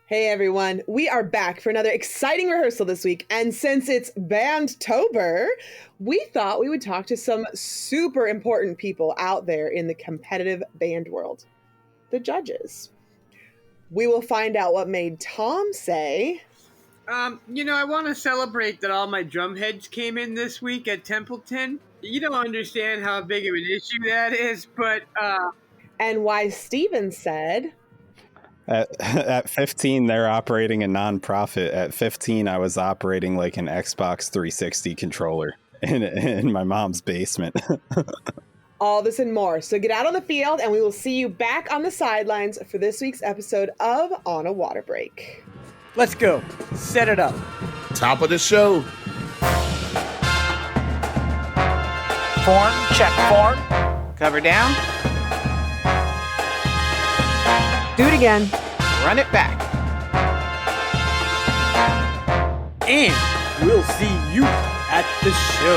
Hey everyone, we are back for another exciting rehearsal this week, and since it's Bandtober, we thought we would talk to some super important people out there in the competitive band world, the judges. We will find out what made Thom say, I want to celebrate that all my drum heads came in this week at Templeton. You don't understand how big of an issue that is, but and why Steven said, At 15, they're operating a nonprofit. At 15, I was operating like an Xbox 360 controller in my mom's basement. all this and more. So get out on the field and we will see you back on the sidelines for this week's episode of On a Water Break. Let's go. Set it up. Top of the show. Form, check form. Cover down. Do it again. Run it back. And we'll see you at the show.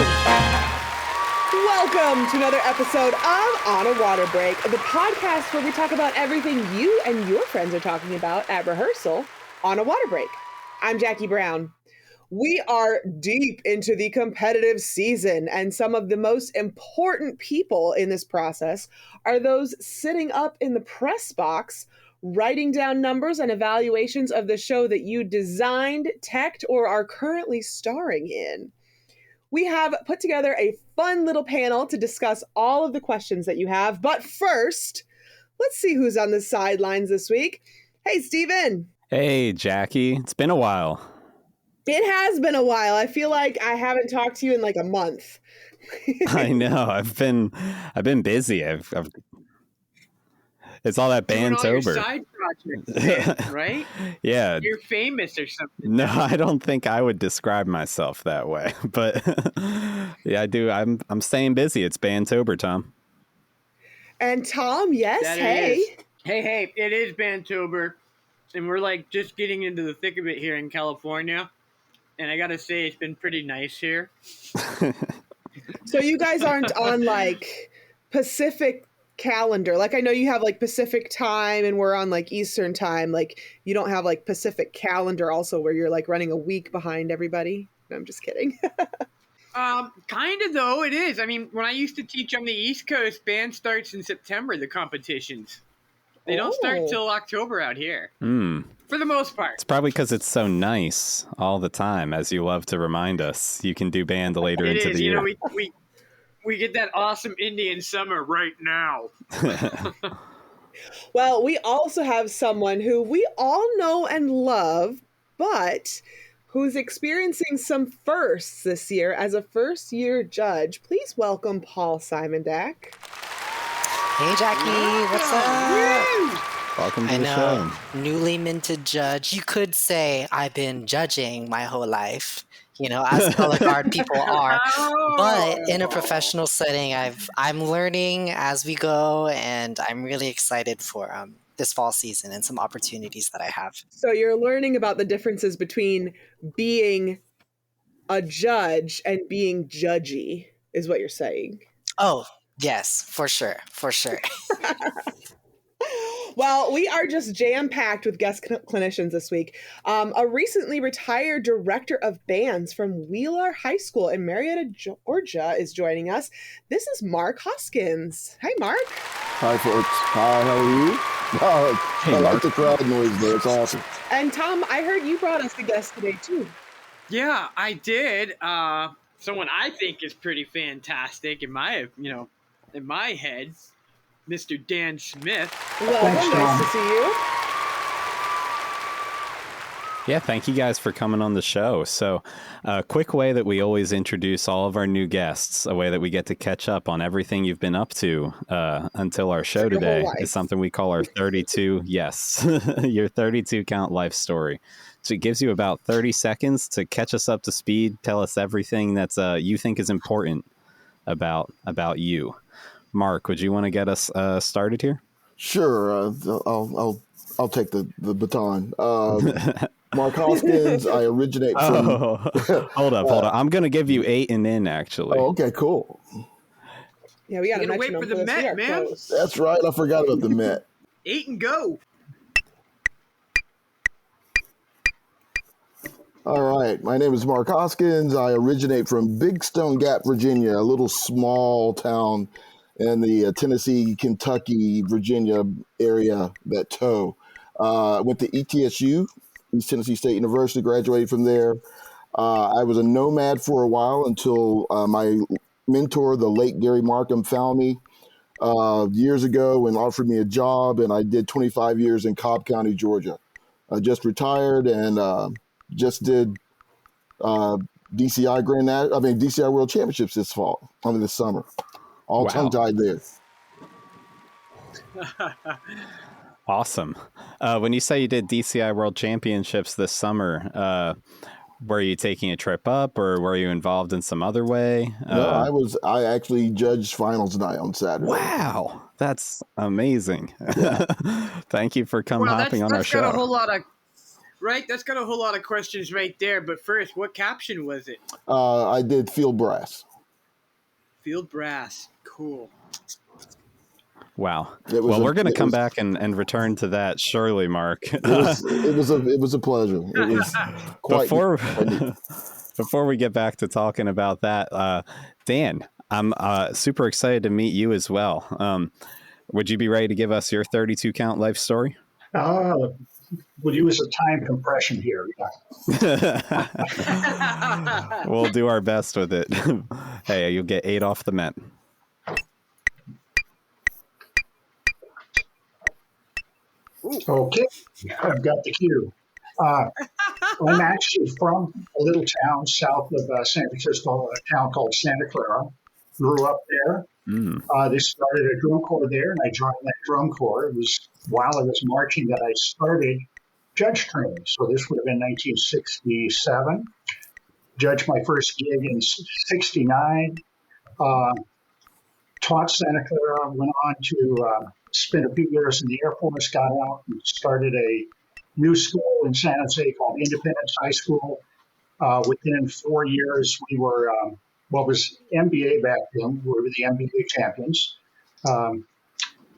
Welcome to another episode of On a Water Break, the podcast where we talk about everything you and your friends are talking about at rehearsal on a water break. I'm Jackie Brown. We are deep into the competitive season, and some of the most important people in this process are those sitting up in the press box, writing down numbers and evaluations of the show that you designed, teched, or are currently starring in. We have put together a fun little panel to discuss all of the questions that you have. But first, let's see who's on the sidelines this week. Hey, Steven. Hey, Jackie. It's been a while. It has been a while. I feel like I haven't talked to you in like a month. I know. I've been busy. It's all that Bandtober. side projects, right? Yeah. You're famous or something. No, I don't think I would describe myself that way. But yeah, I do. I'm staying busy. It's Bandtober, Thom. And Thom, yes, That hey. is. Hey, it is Bandtober. And we're like just getting into the thick of it here in California. And I got to say, it's been pretty nice here. So you guys aren't on like Pacific calendar. Like I know you have like Pacific time and we're on like Eastern time. Like you don't have like Pacific calendar also where you're like running a week behind everybody. No, I'm just kidding. Kind of though, it is. I mean, when I used to teach on the East Coast, band starts in September, the competitions. They don't start till October out here. For the most part. It's probably because it's so nice all the time, as you love to remind us. You can do band later into the year. You know, we get that awesome Indian summer right now. Well, we also have someone who we all know and love, but who's experiencing some firsts this year as a first-year judge. Please welcome Paul Simondac. Hey, Jackie. What's up? Welcome to the show. Newly minted judge. You could say I've been judging my whole life, as color guard people are. But in a professional setting, I'm learning as we go, and I'm really excited for this fall season and some opportunities that I have. So you're learning about the differences between being a judge and being judgy, is what you're saying. Oh, yes, for sure. Well, we are just jam-packed with guest clinicians this week. A recently retired director of bands from Wheeler High School in Marietta, Georgia is joining us. This is Mark Hoskins. Hi, Mark. Hi, folks. Hi, how are you? I like the crowd noise there. It's awesome. And Thom, I heard you brought us a guest today, too. Yeah, I did. Someone I think is pretty fantastic in my head. Mr. Dan Smith. Welcome, nice to see you. Yeah, thank you guys for coming on the show. So a quick way that we always introduce all of our new guests, a way that we get to catch up on everything you've been up to until our show today is something we call our 32, your 32 count life story. So it gives you about 30 seconds to catch us up to speed, tell us everything that's you think is important about you. Mark, would you want to get us started here? Sure. I'll take the baton. Mark Hoskins. I originate from. Hold up. I'm going to give you 8 and in, actually. Oh, okay, cool. Yeah, we got to wait for the Met, man. Close. That's right. I forgot about the Met. 8 and go. All right. My name is Mark Hoskins. I originate from Big Stone Gap, Virginia, a little small town in the Tennessee, Kentucky, Virginia area that toe. Went to ETSU, East Tennessee State University, graduated from there. I was a nomad for a while until my mentor, the late Gary Markham, found me years ago and offered me a job, and I did 25 years in Cobb County, Georgia. I just retired and just did DCI World Championships this summer. All tongue-tied there. Awesome. When you say you did DCI World Championships this summer, were you taking a trip up, or were you involved in some other way? No, I actually judged finals night on Saturday. Wow, that's amazing. Yeah. Thank you for hopping on our show. Got a whole lot of That's got a whole lot of questions right there. But first, what caption was it? I did field brass. Field brass, cool. Wow. We're going to come back and return to that, surely, Mark. It was a pleasure. It was quite before we get back to talking about that, Dan, I'm super excited to meet you as well. Would you be ready to give us your 32 count life story? We'll use a time compression here. Yeah. We'll do our best with it. Hey, you'll get 8 off the Met. Okay, I've got the cue. I'm actually from a little town south of San Francisco, a town called Santa Clara. Grew up there. They started a drum corps there, and I joined that drum corps. It was while I was marching that I started judge training. So this would have been 1967. Judged my first gig in 69. Taught Santa Clara, went on to spent a few years in the Air Force, got out and started a new school in San Jose called Independence High School. Within 4 years, we were what was NBA back then. We were the NBA champions.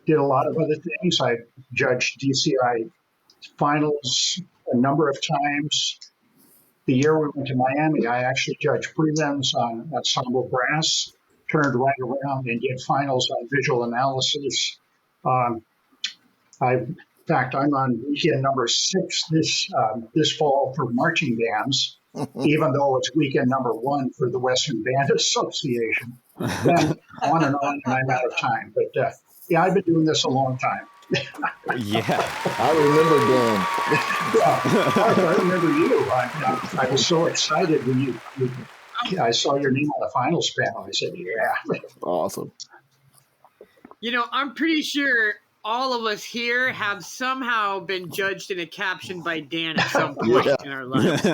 Did a lot of other things. I judged DCI finals a number of times. The year we went to Miami, I actually judged prelims on ensemble brass, turned right around and did finals on visual analysis. In fact, I'm on weekend number 6 this fall for marching bands, even though it's weekend number 1 for the Western Band Association. And on, and I'm out of time. But yeah, I've been doing this a long time. Yeah, I remember Dan. I remember you. I was so excited when I saw your name on the finals panel. I said, "Yeah, awesome." You know, I'm pretty sure all of us here have somehow been judged in a caption by Dan at some point in our lives.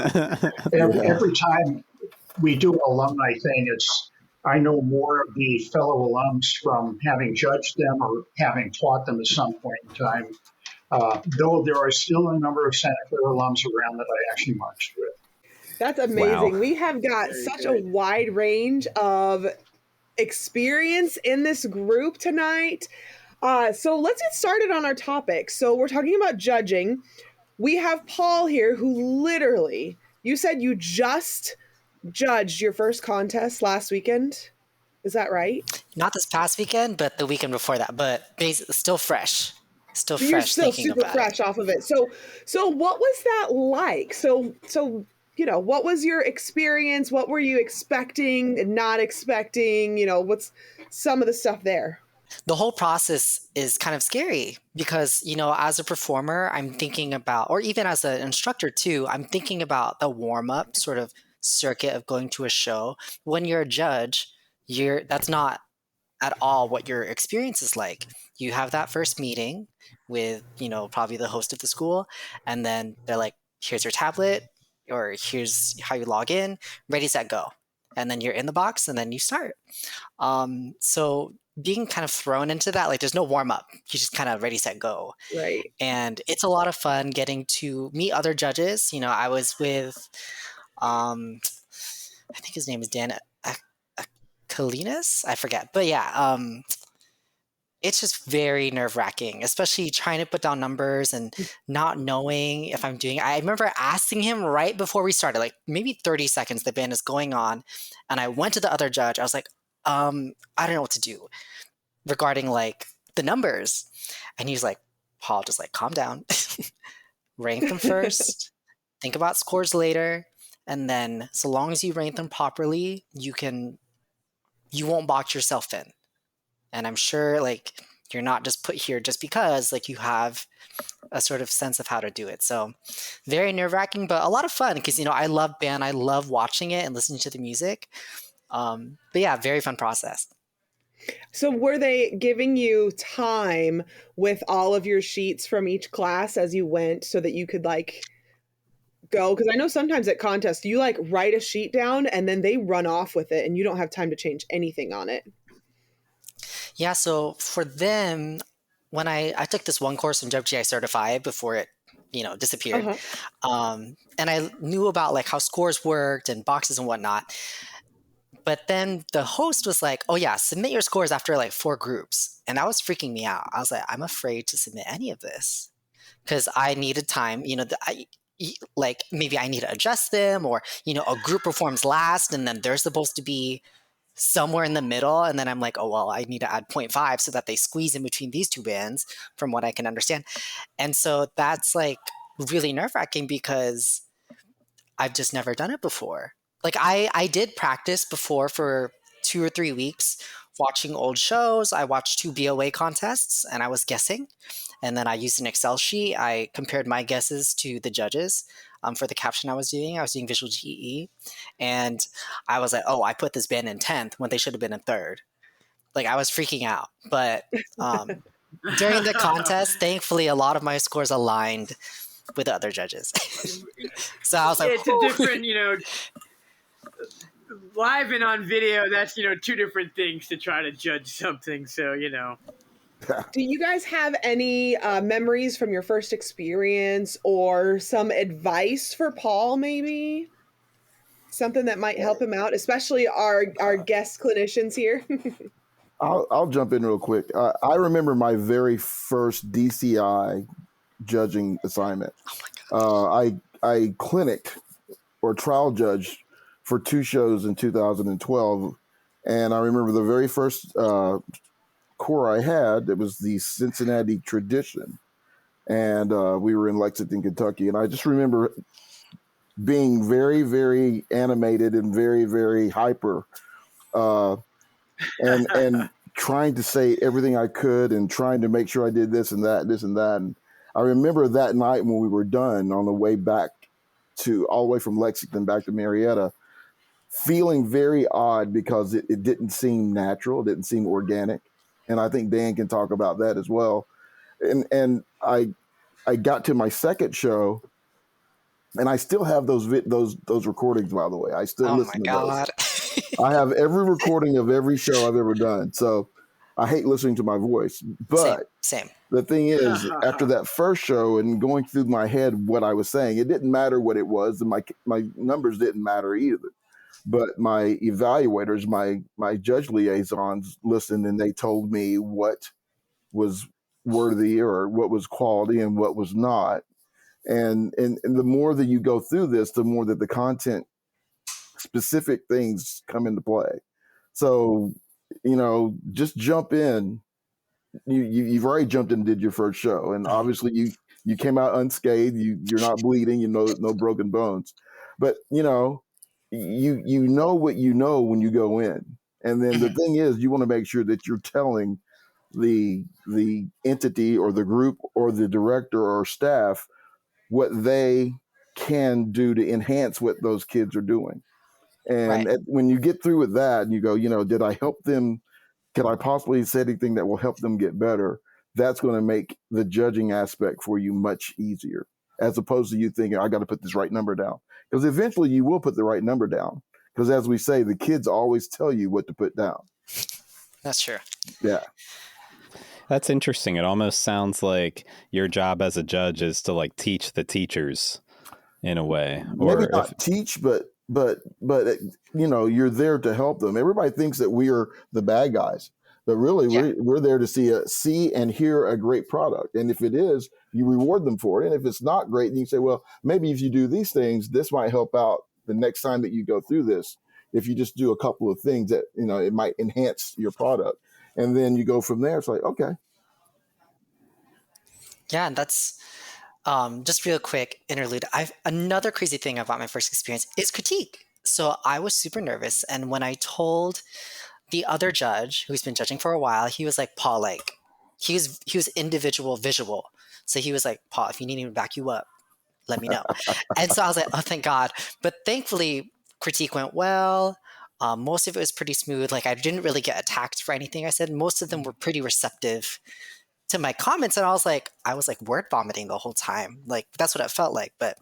Every time we do an alumni thing, I know more of the fellow alums from having judged them or having taught them at some point in time, though there are still a number of Santa Clara alums around that I actually marched with. That's amazing. Wow. We have got such a wide range of experience in this group tonight. So let's get started on our topic. So we're talking about judging. We have Paul here who literally, you said you just judged your first contest last weekend. Is that right? Not this past weekend, but the weekend before that. But still fresh. Still fresh. You're still super fresh off of it. So what was that like? So you know, what was your experience? What were you expecting and not expecting? You know, what's some of the stuff there? The whole process is kind of scary because, you know, as a performer, I'm thinking about, or even as an instructor too, I'm thinking about the warm-up sort of circuit of going to a show. When you're a judge, that's not at all what your experience is like. You have that first meeting with, you know, probably the host of the school, and then they're like, here's your tablet, or here's how you log in, ready, set, go. And then you're in the box and then you start. So being kind of thrown into that, like there's no warm up. You just kind of ready, set, go. Right. And it's a lot of fun getting to meet other judges. You know, I was with, I think his name is Dan Kalinas. I forget. But yeah, it's just very nerve-wracking, especially trying to put down numbers and not knowing if I'm doing. I remember asking him right before we started, like maybe 30 seconds, the band is going on, and I went to the other judge. I was like, I don't know what to do regarding like the numbers. And he's like, Paul, just like calm down, rank them first, think about scores later, and then so long as you rank them properly, you won't box yourself in. And I'm sure like you're not just put here just because like you have a sort of sense of how to do it. So very nerve-wracking, but a lot of fun because, you know, I love band. I love watching it and listening to the music. But yeah, very fun process. So were they giving you time with all of your sheets from each class as you went so that you could like go? Because I know sometimes at contests you like write a sheet down and then they run off with it and you don't have time to change anything on it. Yeah, so for them, when I took this one course from WGI Certified before it, you know, disappeared, and I knew about like how scores worked and boxes and whatnot. But then the host was like, oh yeah, submit your scores after like 4 groups. And that was freaking me out. I was like, I'm afraid to submit any of this because I needed time, you know, like maybe I need to adjust them or, you know, a group performs last and then they're supposed to be somewhere in the middle. And then I'm like, oh, well, I need to add 0.5 so that they squeeze in between these 2 bands from what I can understand. And so that's like really nerve-wracking because I've just never done it before. Like I did practice before for 2 or 3 weeks watching old shows. I watched 2 BOA contests and I was guessing. And then I used an Excel sheet. I compared my guesses to the judges for the caption I was doing. I was doing visual GE. And I was like, oh, I put this band in 10th when they should have been in 3rd. Like I was freaking out. But during the contest, thankfully, a lot of my scores aligned with the other judges. So I was like, it's a different, you know, live and on video, that's, you know, 2 different things to try to judge something. So, you know. Do you guys have any memories from your first experience or some advice for Paul, maybe? Something that might help him out, especially our guest clinicians here. I'll jump in real quick. I remember my very first DCI judging assignment. oh my God. I clinic or trial judged for 2 shows in 2012. And I remember the very first core I had, it was the Cincinnati Tradition. And we were in Lexington, Kentucky. And I just remember being very, very animated and very, very hyper and trying to say everything I could and trying to make sure I did this and that, this and that. And I remember that night when we were done on the way back all the way from Lexington back to Marietta, feeling very odd because it didn't seem natural. It didn't seem organic. And I think Dan can talk about that as well. And I got to my second show and I still have those recordings, by the way. I still listen to those. I have every recording of every show I've ever done. So I hate listening to my voice. But Same. The thing is, after that first show and going through my head what I was saying, it didn't matter what it was. And my numbers didn't matter either. But my evaluators, my judge liaisons listened and they told me what was worthy or what was quality and what was not. And the more that you go through this, the more that the content specific things come into play. So, you know, just jump in. You've already jumped in and did your first show. And obviously you came out unscathed. You're not bleeding, no broken bones. But, you know what you know when you go in. And then the thing is, you want to make sure that you're telling the entity or the group or the director or staff what they can do to enhance what those kids are doing. And when you get through with that and you go, did I help them? Could I possibly say anything that will help them get better? That's going to make the judging aspect for you much easier, as opposed to you thinking, I got to put this right number down. Because eventually you will put the right number down. Because as we say, the kids always tell you what to put down. That's true. Yeah. That's interesting. It almost sounds like your job as a judge is to like teach the teachers in a way. Maybe not teach, but you're there to help them. Everybody thinks that we are the bad guys, But really, we're there to see and hear a great product. And if it is, you reward them for it. And if it's not great, then you say, well, maybe if you do these things, this might help out the next time that you go through this. If you just do a couple of things that, it might enhance your product. And then you go from there. It's like, okay. Yeah, and that's just real quick interlude. Another crazy thing about my first experience is critique. So I was super nervous, and when I told the other judge who's been judging for a while, he was like, Paul, like he was individual visual. So he was like, Paul, if you need me to back you up, let me know. And so I was like, oh, thank God. But thankfully, critique went well. Most of it was pretty smooth. Like I didn't really get attacked for anything I said. Most of them were pretty receptive to my comments, and I was like word vomiting the whole time. Like that's what it felt like. But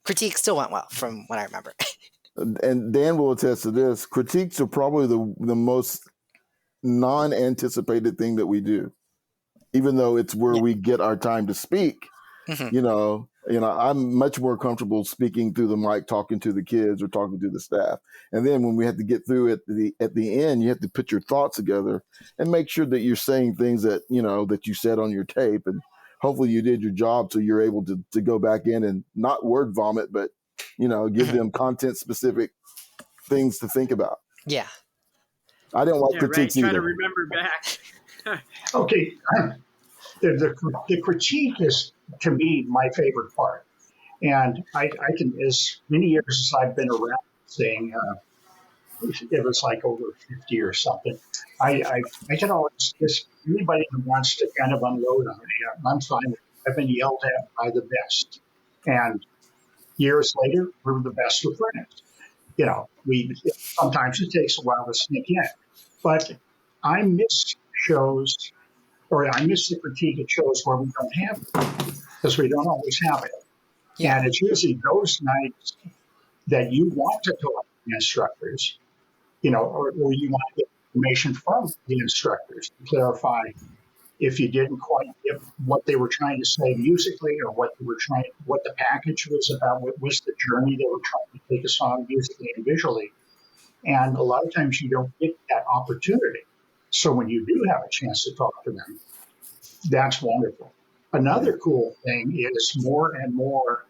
critique still went well from what I remember. And Dan will attest to this. Critiques are probably the most non-anticipated thing that we do, even though it's where we get our time to speak. Mm-hmm. I'm much more comfortable speaking through the mic, talking to the kids or talking to the staff. And then when we have to get through at the end, you have to put your thoughts together and make sure that you're saying things that, that you said on your tape. And hopefully you did your job so you're able to go back in and not word vomit, but, give them content specific things to think about. Yeah. I didn't like critiques either. Try to remember back. Okay. The critique is, to me, my favorite part. And I can, as many years as I've been around saying, it was like over 50 or something, I can always, just anybody who wants to kind of unload on me, I'm fine. I've been yelled at by the best. And years later, we're the best of friends. Sometimes it takes a while to sneak in. But I miss shows, or I miss the critique at shows where we don't have it, because we don't always have it. Yeah. And it's usually those nights that you want to talk to the instructors, or you want to get information from the instructors to clarify if you didn't quite get what they were trying to say musically, or what the package was about, what was the journey they were trying to take us on musically and visually. And a lot of times you don't get that opportunity. So when you do have a chance to talk to them, that's wonderful. Another cool thing is more and more,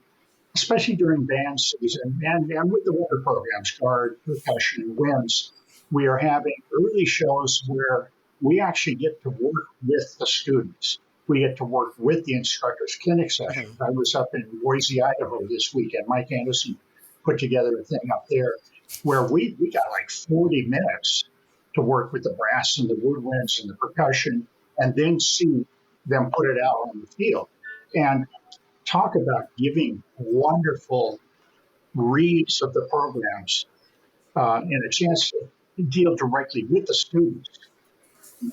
especially during band season and with the winter programs, guard, percussion, winds, we are having early shows where we actually get to work with the students. We get to work with the instructors, clinic sessions. I was up in Boise, Idaho this weekend. Mike Anderson put together a thing up there where we got like 40 minutes to work with the brass and the woodwinds and the percussion, and then see them put it out on the field. And talk about giving wonderful reads of the programs and a chance to deal directly with the students.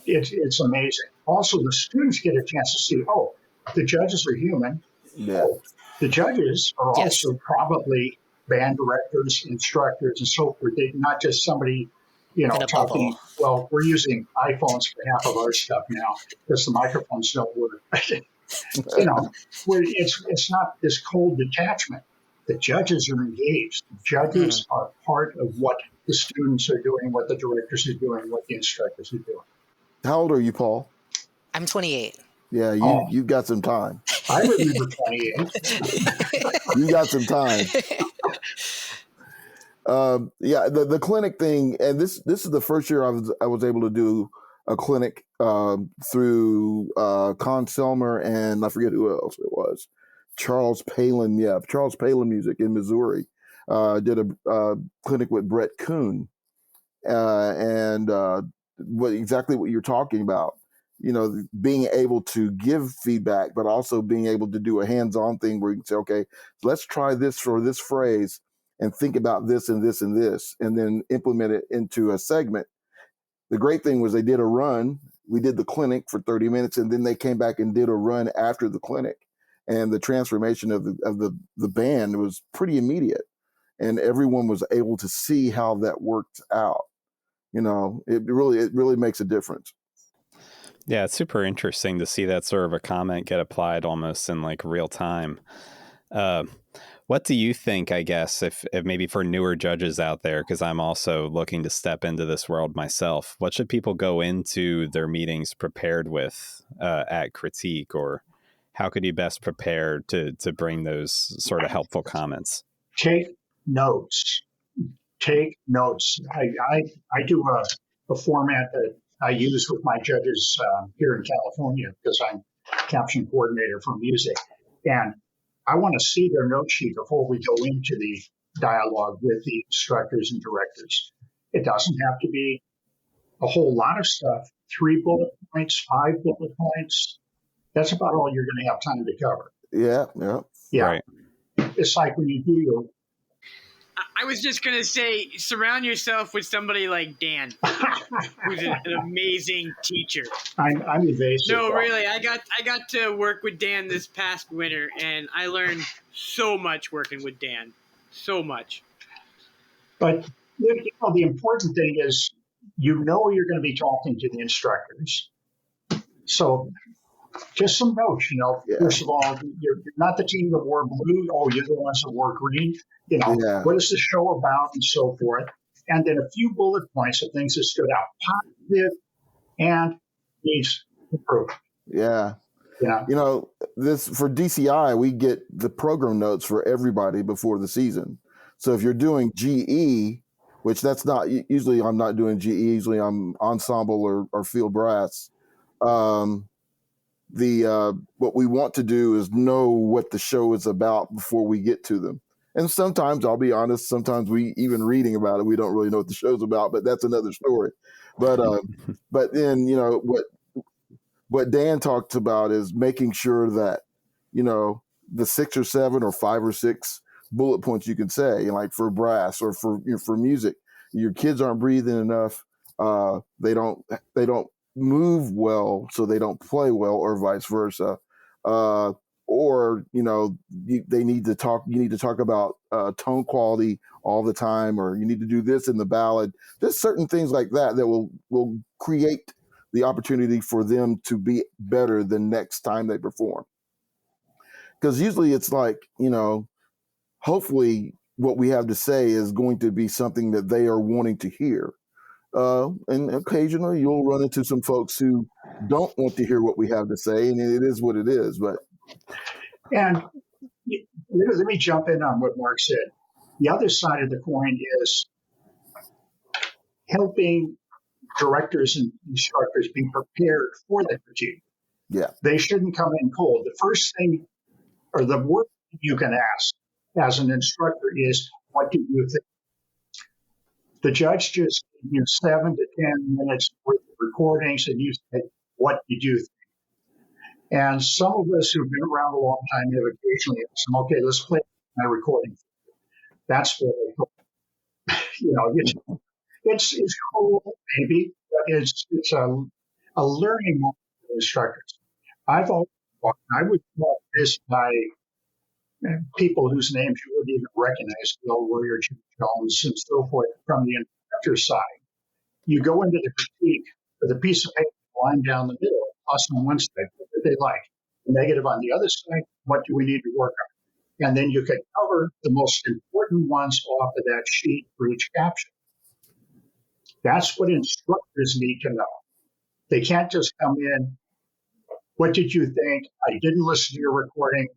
It's amazing. Also, the students get a chance to see, the judges are human. Yeah. The judges are also probably band directors, instructors, and so forth. They're not just somebody, talking. Well, we're using iPhones for half of our stuff now because the microphones don't work. Where it's not this cold detachment. The judges are engaged. The judges are part of what the students are doing, what the directors are doing, what the instructors are doing. How old are you, Paul? I'm 28. Yeah, you've got some time. I remember 28. You got some time. The clinic thing, and this is the first year I was able to do a clinic through Con Selmer and I forget who else it was. Charles Palin Music in Missouri. Did a clinic with Brett Kuhn, and exactly what you're talking about. Being able to give feedback, but also being able to do a hands-on thing where you can say, okay, let's try this for this phrase and think about this and this and this, and then implement it into a segment. The great thing was they did a run. We did the clinic for 30 minutes, and then they came back and did a run after the clinic. And the transformation of the band was pretty immediate, and everyone was able to see how that worked out. It really makes a difference. Yeah, it's super interesting to see that sort of a comment get applied almost in like real time. What do you think, I guess, if maybe for newer judges out there, because I'm also looking to step into this world myself, what should people go into their meetings prepared with at critique, or how could you best prepare to bring those sort of helpful comments? Take notes. Take notes. I do a format that I use with my judges here in California because I'm caption coordinator for music. And I want to see their note sheet before we go into the dialogue with the instructors and directors. It doesn't have to be a whole lot of stuff. 3 bullet points, 5 bullet points. That's about all you're going to have time to cover. Yeah. Right. It's like when you do your... I was just going to say, surround yourself with somebody like Dan, who's an amazing teacher. I'm evasive. No, really, I got to work with Dan this past winter, and I learned so much working with Dan. So much. But the important thing is, you're going to be talking to the instructors. So just some notes, First of all, you're not the team that wore blue. Oh, you're the ones that wore green. What is the show about and so forth. And then a few bullet points of things that stood out, positive and needs improvement. Yeah. Yeah. This for DCI, we get the program notes for everybody before the season. So if you're doing GE, which that's not, usually I'm not doing GE, usually I'm ensemble or field brass. What we want to do is know what the show is about before we get to them. And sometimes, I'll be honest, sometimes we even reading about it, we don't really know what the show's about, but that's another story. But then, what Dan talked about is making sure that, the 6 or 7 or 5 or 6 bullet points you can say, like for brass or for music, your kids aren't breathing enough. They don't move well, so they don't play well, or vice versa. They need to talk. You need to talk about tone quality all the time, or you need to do this in the ballad. Just certain things like that will create the opportunity for them to be better the next time they perform. Because usually it's like, hopefully what we have to say is going to be something that they are wanting to hear. And occasionally you'll run into some folks who don't want to hear what we have to say, and it is what it is. And let me jump in on what Mark said. The other side of the coin is helping directors and instructors be prepared for the critique. Yeah. They shouldn't come in cold. The first thing, or the worst thing you can ask as an instructor is, what do you think? The judge just gave you 7 to 10 minutes worth of recordings, and you said, what did you think? And some of us who've been around a long time have occasionally asked them, okay, let's play my recording. That's what I hope. It's cool, maybe, but it's a learning moment for instructors. I would call this by people whose names you wouldn't even recognize, Bill Warrior, Jim Jones, and so forth, from the instructor side. You go into the critique with a piece of paper line down the middle, plus on one side, what did they like? Negative on the other side, what do we need to work on? And then you can cover the most important ones off of that sheet for each caption. That's what instructors need to know. They can't just come in, what did you think? I didn't listen to your recording.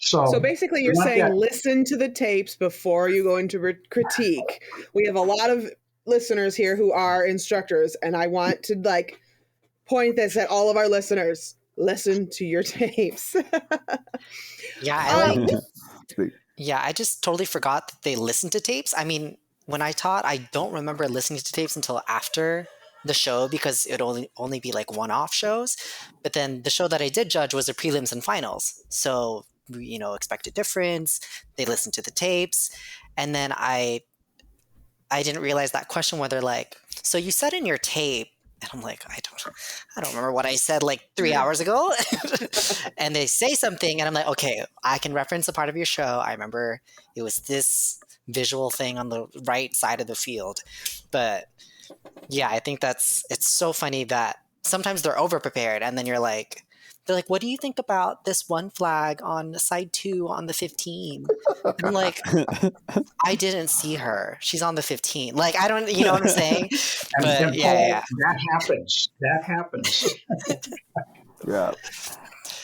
So basically you're saying listen to the tapes before you go into critique. We have a lot of listeners here who are instructors, and I want to point this at all of our listeners. Listen to your tapes. I just totally forgot that they listened to tapes. I mean, when I taught, I don't remember listening to tapes until after the show, because it would only be like one-off shows. But then the show that I did judge was the prelims and finals. So, expect a difference. They listened to the tapes. And then I didn't realize that question where they're like, so you said in your tape, and I'm like, I don't remember what I said like 3 hours ago. And they say something and I'm like, okay, I can reference a part of your show. I remember it was this visual thing on the right side of the field. But yeah, I think it's so funny that sometimes they're over prepared and then you're like, they're like, what do you think about this one flag on side 2 on the 15? I'm like, I didn't see her. She's on the 15. Like, I don't, you know what I'm saying? But and Paul, that happens. That happens. Yeah.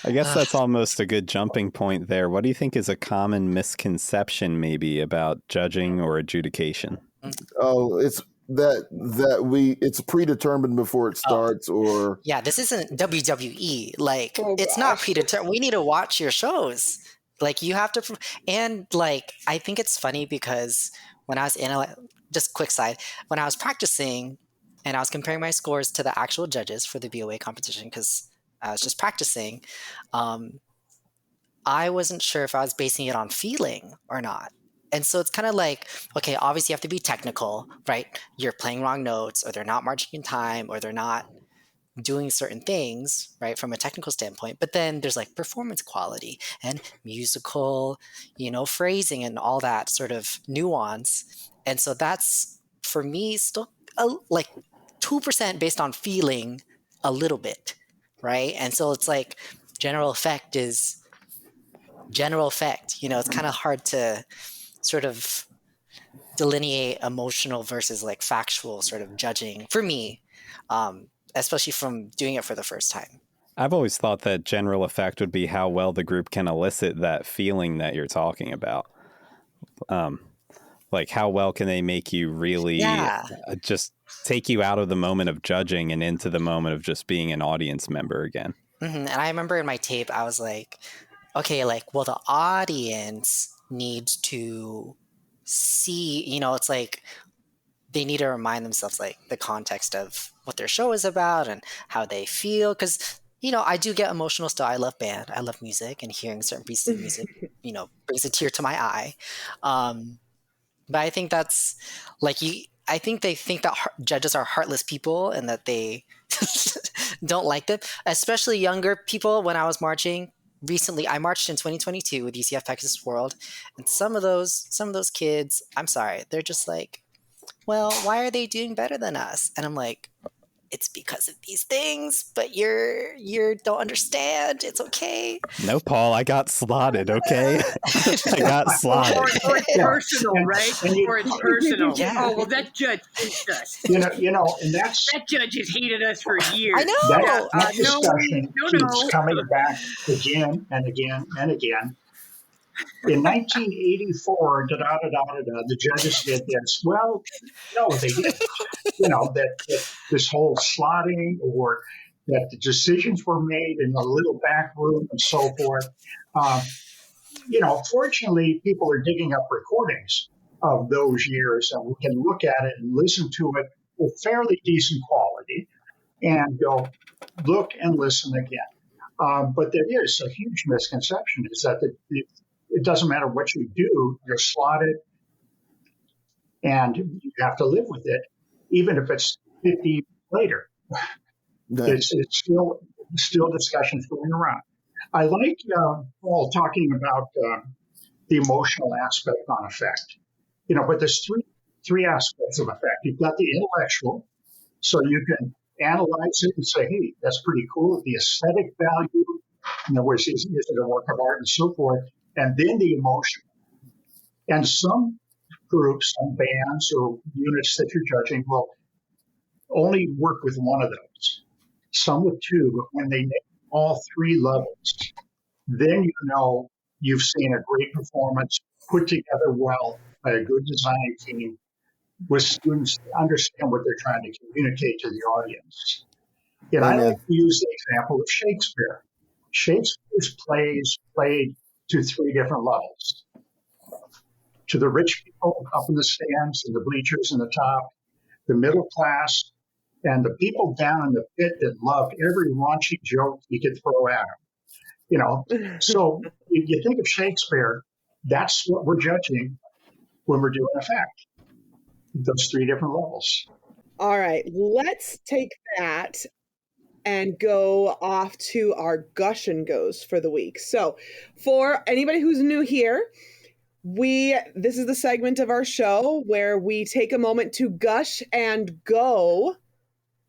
I guess that's almost a good jumping point there. What do you think is a common misconception maybe about judging or adjudication? Oh, it's it's predetermined before it starts, or yeah, this isn't WWE. Like, it's not predetermined. We need to watch your shows. Like, you have to, and like, I think it's funny because when I was just quick side, when I was practicing and I was comparing my scores to the actual judges for the BOA competition, because I was just practicing, I wasn't sure if I was basing it on feeling or not. And so it's kind of like, okay, obviously you have to be technical, right? You're playing wrong notes, or they're not marching in time, or they're not doing certain things, right, from a technical standpoint. But then there's like performance quality and musical, phrasing and all that sort of nuance. And so that's, for me, still like 2% based on feeling a little bit, right? And so it's like general effect is general effect. It's kind of hard to sort of delineate emotional versus like factual sort of judging for me, especially from doing it for the first time. I've always thought that general effect would be how well the group can elicit that feeling that you're talking about. Like, how well can they make you really just take you out of the moment of judging and into the moment of just being an audience member again. Mm-hmm. And I remember in my tape, I was like, okay, like, well, the audience needs to see, it's like they need to remind themselves like the context of what their show is about and how they feel. Because, I do get emotional still. I love band. I love music, and hearing certain pieces of music, brings a tear to my eye. But I think that's like, I think they think that judges are heartless people and that they don't like them, especially younger people. When I was marching recently, I marched in 2022 with UCF Texas World, and some of those kids, I'm sorry, they're just like, well, why are they doing better than us? And I'm like, it's because of these things, but you don't understand. It's okay. No, Paul, I got slotted, okay? I got slotted. Or it's personal, right? Or it's personal. Yeah. Oh, well, that judge hates us. And that judge has hated us for years. I know. That discussion keeps coming back again and again and again. In 1984, the judges did this. Well, no, they didn't. That this whole slotting, or that the decisions were made in a little back room and so forth. Fortunately, people are digging up recordings of those years, and we can look at it and listen to it with fairly decent quality and go look and listen again. But there is a huge misconception, is that it doesn't matter what you do, you're slotted, and you have to live with it, even if it's 50 years later. It's still discussions going around. I like Paul talking about the emotional aspect on effect. But there's three aspects of effect. You've got the intellectual, so you can analyze it and say, hey, that's pretty cool. The aesthetic value, in other words, is it a work of art and so forth. And then the emotion. And some groups, some bands or units that you're judging will only work with one of those, some with two. But when they make all three levels, then you've seen a great performance put together well by a good design team with students that understand what they're trying to communicate to the audience. And I like to use the example of Shakespeare. Shakespeare's plays played to three different levels. To the rich people up in the stands and the bleachers in the top, the middle class, and the people down in the pit that loved every raunchy joke you could throw at them. So if you think of Shakespeare, that's what we're judging when we're doing effect. Those three different levels. All right, let's take that and go off to our gush and goes for the week. So for anybody who's new here, this is the segment of our show where we take a moment to gush and go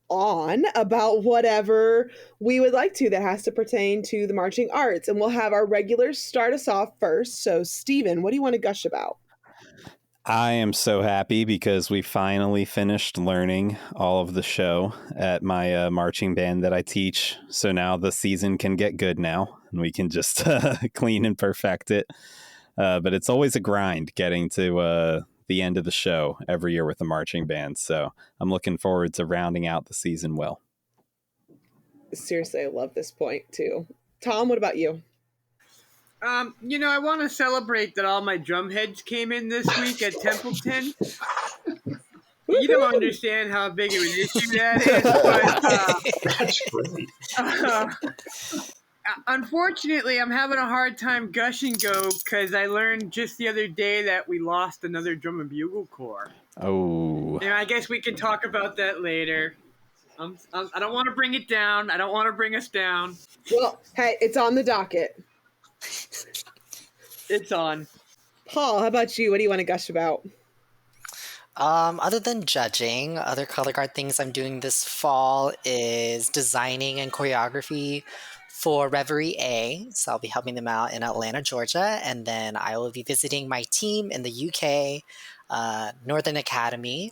on about whatever we would like to that has to pertain to the marching arts. And we'll have our regulars start us off first. So, Stephen, what do you want to gush about? I am so happy because we finally finished learning all of the show at my marching band that I teach. So now the season can get good now and we can just clean and perfect it. But it's always a grind getting to the end of the show every year with the marching band. So I'm looking forward to rounding out the season well. Seriously, I love this point too. Tom, what about you? I want to celebrate that all my drum heads came in this week at Templeton. You don't understand how big of an issue that is, but That's great. Unfortunately, I'm having a hard time gushing go because I learned just the other day that we lost another drum and bugle corps. Oh. I guess we can talk about that later. I don't want to bring it down. I don't want to bring us down. Well, hey, it's on the docket. It's on. Paul, how about you? What do you want to gush about? Other than judging, other color guard things I'm doing this fall is designing and choreography for Reverie A. So I'll be helping them out in Atlanta, Georgia. And then I will be visiting my team in the UK, Northern Academy.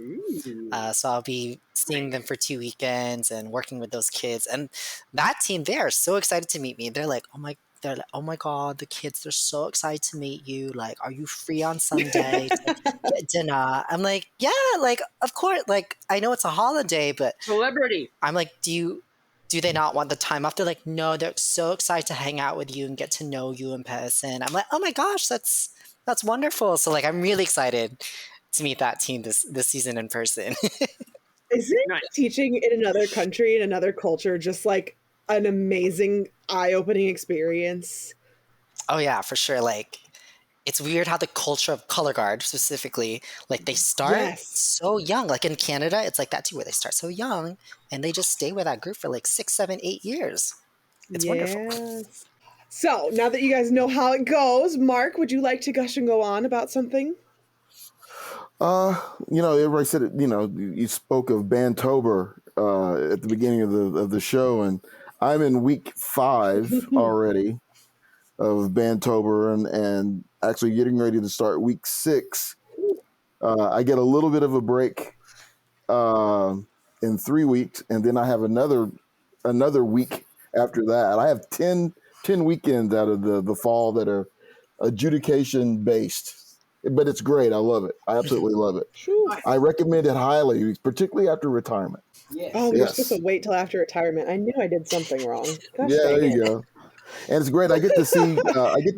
So I'll be seeing them for 2 weekends and working with those kids. And that team, they are so excited to meet me. They're like, oh my God, the kids, they're so excited to meet you. Like, are you free on Sunday to get dinner? I'm like, yeah, like, of course. Like, I know it's a holiday, but Celebrity. I'm like, do they not want the time off? They're like, no, they're so excited to hang out with you and get to know you in person. I'm like, oh my gosh, that's wonderful. So like, I'm really excited to meet that team this season in person. Isn't teaching in another country, in another culture, just like an amazing eye-opening experience? Oh yeah, for sure. Like, it's weird how the culture of color guard specifically, like they start so young. Like in Canada, it's like that too, where they start so young and they just stay with that group for like 6, 7, 8 years. It's wonderful. So now that you guys know how it goes, Mark, would you like to gush and go on about something? Everybody said it, you spoke of Bandtober at the beginning of the show, and I'm in week 5 already of Bandtober and actually getting ready to start week 6. I get a little bit of a break in 3 weeks, and then I have another week after that. I have 10 weekends out of the fall that are adjudication based. But it's great. I love it. I absolutely love it. I recommend it highly, particularly after retirement. Yes. Oh, we were supposed to wait till after retirement. I knew I did something wrong. Gosh, yeah, there you go. And it's great. I get to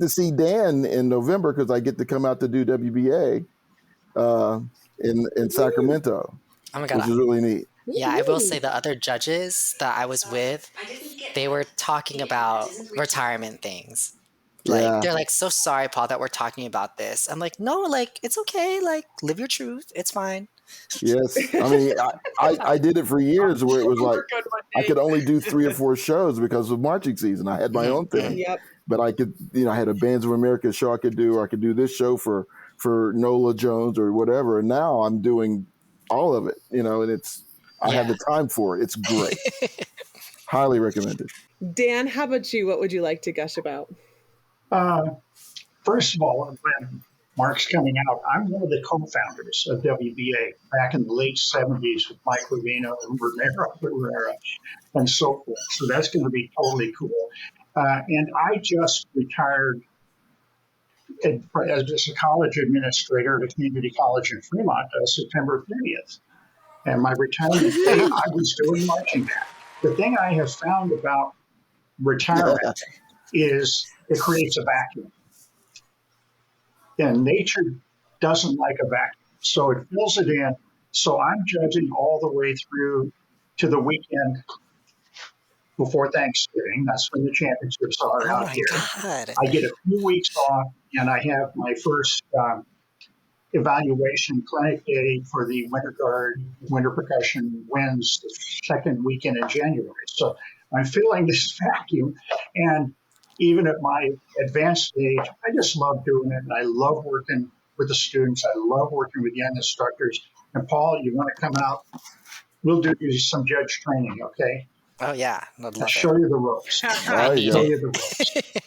see Dan in November because I get to come out to do WBA in Sacramento. Oh my God, which is really neat. Yeah, I will say the other judges that I was with, they were talking about retirement things. Like, they're like, so sorry, Paul, that we're talking about this. I'm like, no, like, it's okay. Like, live your truth. It's fine. Yes. I mean, I did it for years where it was like, I could only do 3 or 4 shows because of marching season. I had my own thing. But I could, I had a Bands of America show I could do, or I could do this show for Nola Jones or whatever. And now I'm doing all of it, and I have the time for it. It's great. Highly recommended. Dan, how about you? What would you like to gush about? First of all, when Mark's coming out, I'm one of the co-founders of WBA back in the late 70s with Mike Ravino and Rivera and so forth. So that's going to be totally cool. And I just retired as a college administrator at a community college in Fremont September 30th. And my retirement day, I was doing marching band. The thing I have found about retirement is it creates a vacuum. And nature doesn't like a vacuum, so it fills it in. So I'm judging all the way through to the weekend before Thanksgiving. That's when the championships are out here. God. I get a few weeks off, and I have my first evaluation clinic day for the Winter Guard, Winter Percussion wins the second weekend in January. So I'm filling this vacuum, and even at my advanced stage, I just love doing it, and I love working with the students. I love working with young instructors. And Paul, you want to come out we'll do some judge training, okay? Oh yeah, I'd love Show you the ropes. There you Show go. you the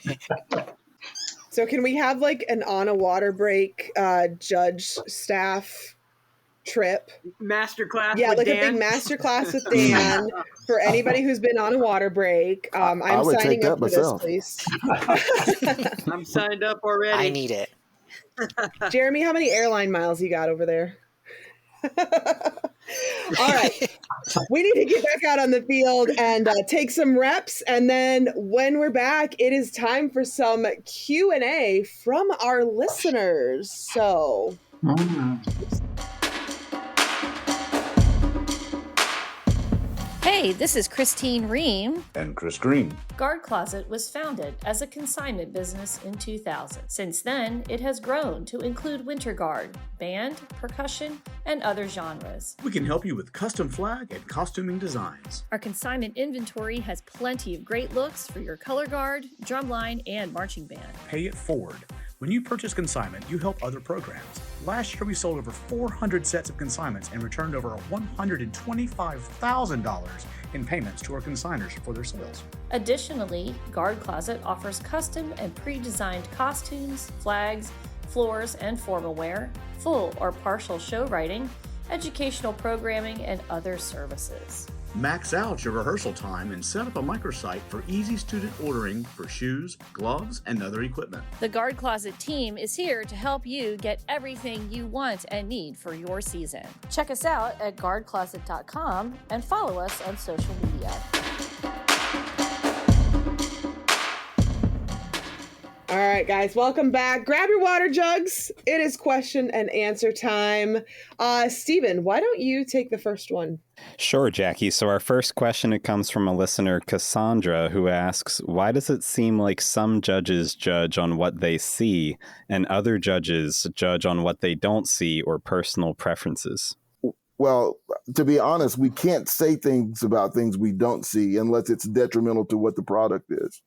ropes. So can we have like an On a Water Break judge staff trip? Masterclass. Yeah, with like Dan. a big masterclass with Dan for anybody who's been on a water break. I'm I would signing take up that for myself. this, please. I'm signed up already. I need it. Jeremy, how many airline miles you got over there? All right. We need to get back out on the field and take some reps. And then when we're back, it is time for some Q&A from our listeners. So... Hey, this is Christine Ream. And Chris Green. Guard Closet was founded as a consignment business in 2000. Since then, it has grown to include winter guard, band, percussion, and other genres. We can help you with custom flag and costuming designs. Our consignment inventory has plenty of great looks for your color guard, drumline, and marching band. Pay it forward. When you purchase consignment, you help other programs. Last year, we sold over 400 sets of consignments and returned over $125,000 in payments to our consigners for their sales. Additionally, Guard Closet offers custom and pre-designed costumes, flags, floors, and formal wear, full or partial show writing, educational programming, and other services. Max out your rehearsal time and set up a microsite for easy student ordering for shoes, gloves, and other equipment. The Guard Closet team is here to help you get everything you want and need for your season. Check us out at guardcloset.com and follow us on social media. All right, guys, welcome back. Grab your water jugs. It is question and answer time. Steven, why don't you take the first one? Sure, Jackie. So our first question, it comes from a listener, Cassandra, who asks, why does it seem like some judges judge on what they see and other judges judge on what they don't see or personal preferences? Well, to be honest, we can't say things about things we don't see unless it's detrimental to what the product is.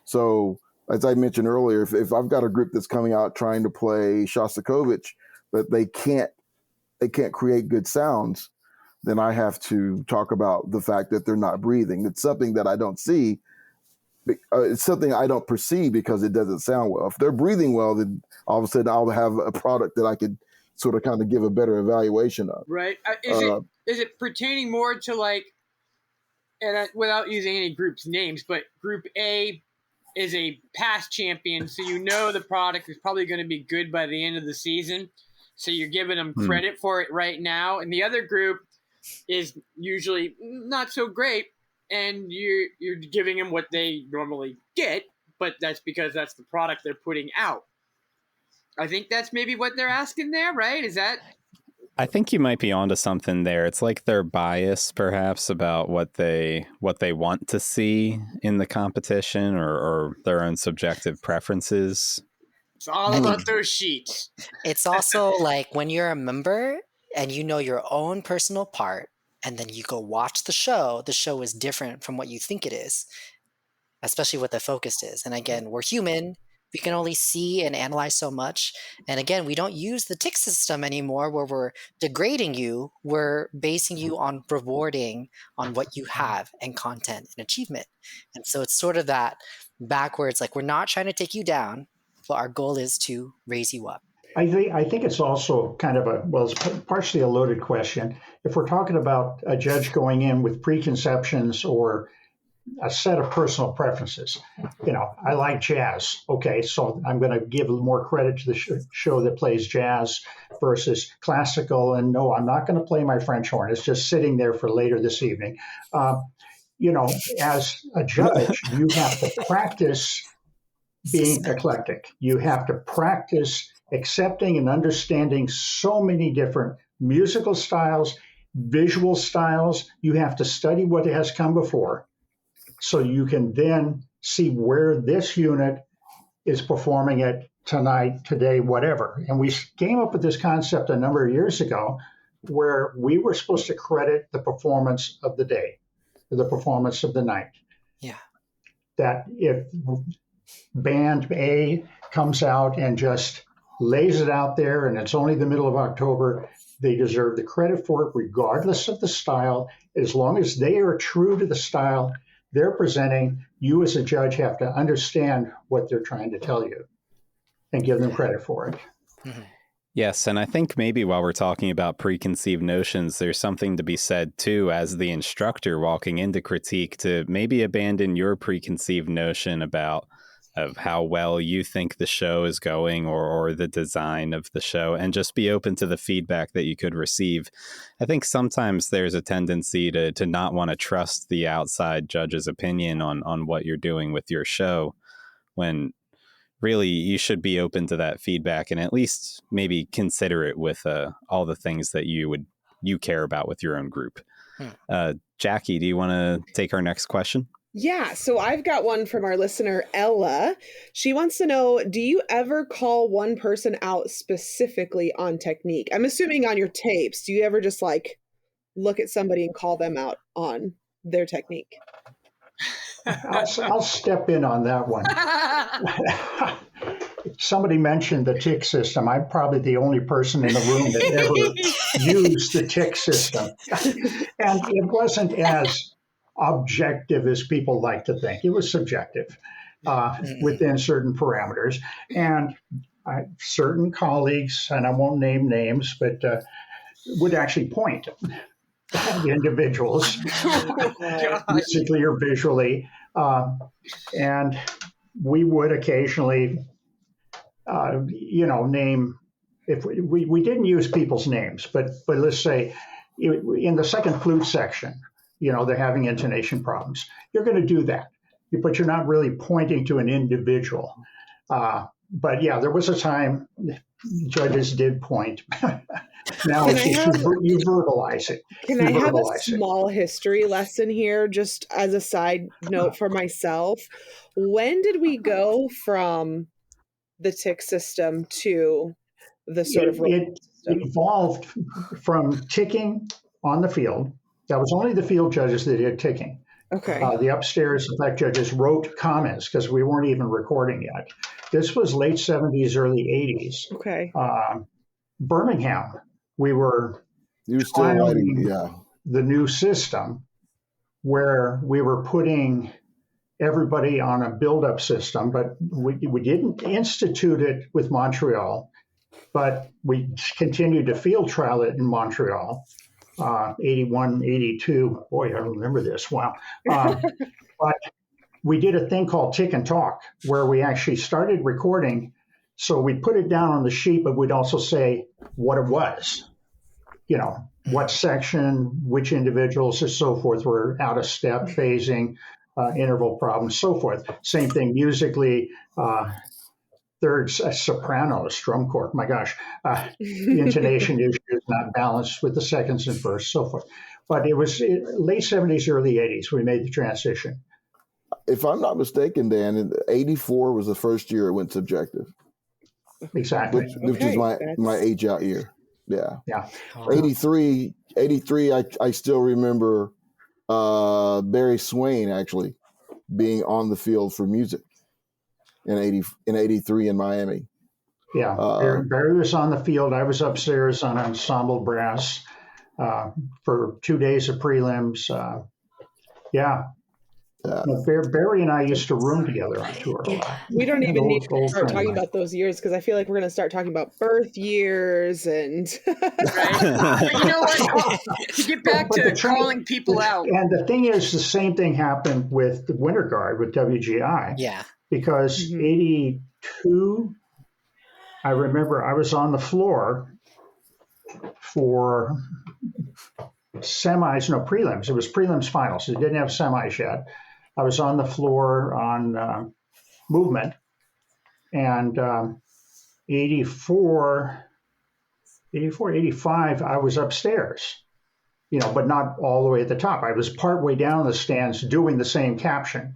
So, as I mentioned earlier, if I've got a group that's coming out trying to play Shostakovich, but they can't create good sounds, then I have to talk about the fact that they're not breathing. It's something that I don't see. It's something I don't perceive because it doesn't sound well. If they're breathing well, then all of a sudden I'll have a product that I could sort of kind of give a better evaluation of. Right. Is it pertaining more to like, and without using any group's names, but Group A is a past champion, so you know the product is probably going to be good by the end of the season. So you're giving them credit for it right now. And the other group is usually not so great, and you're giving them what they normally get, but that's because that's the product they're putting out. I think that's maybe what they're asking there, right? Is that... I think you might be onto something there. It's like their bias, perhaps, about what they want to see in the competition or their own subjective preferences. It's all about those sheets. It's also like when you're a member and you know your own personal part, and then you go watch the show is different from what you think it is, especially what the focus is. And again, we're human. We can only see and analyze so much. And again, we don't use the tick system anymore where we're degrading you. We're basing you on rewarding on what you have and content and achievement. And so it's sort of that backwards, like we're not trying to take you down, but our goal is to raise you up. I think it's also kind of it's partially a loaded question. If we're talking about a judge going in with preconceptions or a set of personal preferences, I like jazz. Okay, so I'm going to give more credit to the show that plays jazz versus classical. And no, I'm not going to play my French horn. It's just sitting there for later this evening. As a judge, you have to practice being eclectic. You have to practice accepting and understanding so many different musical styles, visual styles. You have to study what has come before so you can then see where this unit is performing it tonight, today, whatever. And we came up with this concept a number of years ago where we were supposed to credit the performance of the day, the performance of the night. Yeah. That if band A comes out and just lays it out there and it's only the middle of October, They deserve the credit for it regardless of the style. As long as they are true to the style they're presenting, you as a judge have to understand what they're trying to tell you and give them credit for it. Mm-hmm. Yes, and I think maybe while we're talking about preconceived notions, there's something to be said, too, as the instructor walking into critique, to maybe abandon your preconceived notion of how well you think the show is going or the design of the show, and just be open to the feedback that you could receive. I think sometimes there's a tendency to not want to trust the outside judge's opinion on what you're doing with your show, when really you should be open to that feedback and at least maybe consider it with all the things that you care about with your own group. Jackie, do you want to take our next question? Yeah, so I've got one from our listener, Ella. She wants to know, do you ever call one person out specifically on technique? I'm assuming on your tapes. Do you ever just like look at somebody and call them out on their technique? I'll step in on that one. Somebody mentioned the tick system. I'm probably the only person in the room that ever used the tick system. And it wasn't as objective as people like to think. It was subjective within certain parameters. And certain colleagues, and I won't name names, but would actually point at individuals, musically or visually. And we would occasionally, name, if we didn't use people's names, but let's say in the second flute section, they're having intonation problems. You're going to do that, but you're not really pointing to an individual. But yeah, there was a time judges did point. Now you verbalize it. Can I have a small history lesson here, just as a side note for myself? When did we go from the tick system to the sort of it evolved from ticking on the field. That was only the field judges that did ticking. Okay. The upstairs effect judges wrote comments because we weren't even recording yet. This was late 70s, early 80s. Okay. Birmingham, we were still writing, the new system where we were putting everybody on a build-up system, but we didn't institute it with Montreal, but we continued to field trial it in Montreal. 81, 82. Boy, I remember this. Wow. But we did a thing called tick and talk where we actually started recording. So we put it down on the sheet, but we'd also say what it was, what section, which individuals and so forth were out of step, phasing, interval problems, so forth. Same thing musically, third sopranos, drum corps, my gosh, the intonation issues not balanced with the seconds and first, so forth. But it was late 70s, early 80s, we made the transition. If I'm not mistaken, Dan, 84 was the first year it went subjective. Exactly. Which is my age out year. Yeah. Yeah. 83, I still remember Barry Swain actually being on the field for music in 83 in Miami. Yeah, Barry was on the field. I was upstairs on ensemble brass for 2 days of prelims. Barry and I used to room together on tour a lot. We don't even need to start talking about those years because I feel like we're going to start talking about birth years and. Right. You know what? To get back to calling people out. And the thing is, the same thing happened with the Winter Guard with WGI. Yeah. Because 82, I remember I was on the floor for prelims. It was prelims finals. It didn't have semis yet. I was on the floor on movement, and 84, 85, I was upstairs, but not all the way at the top. I was partway down the stands doing the same caption,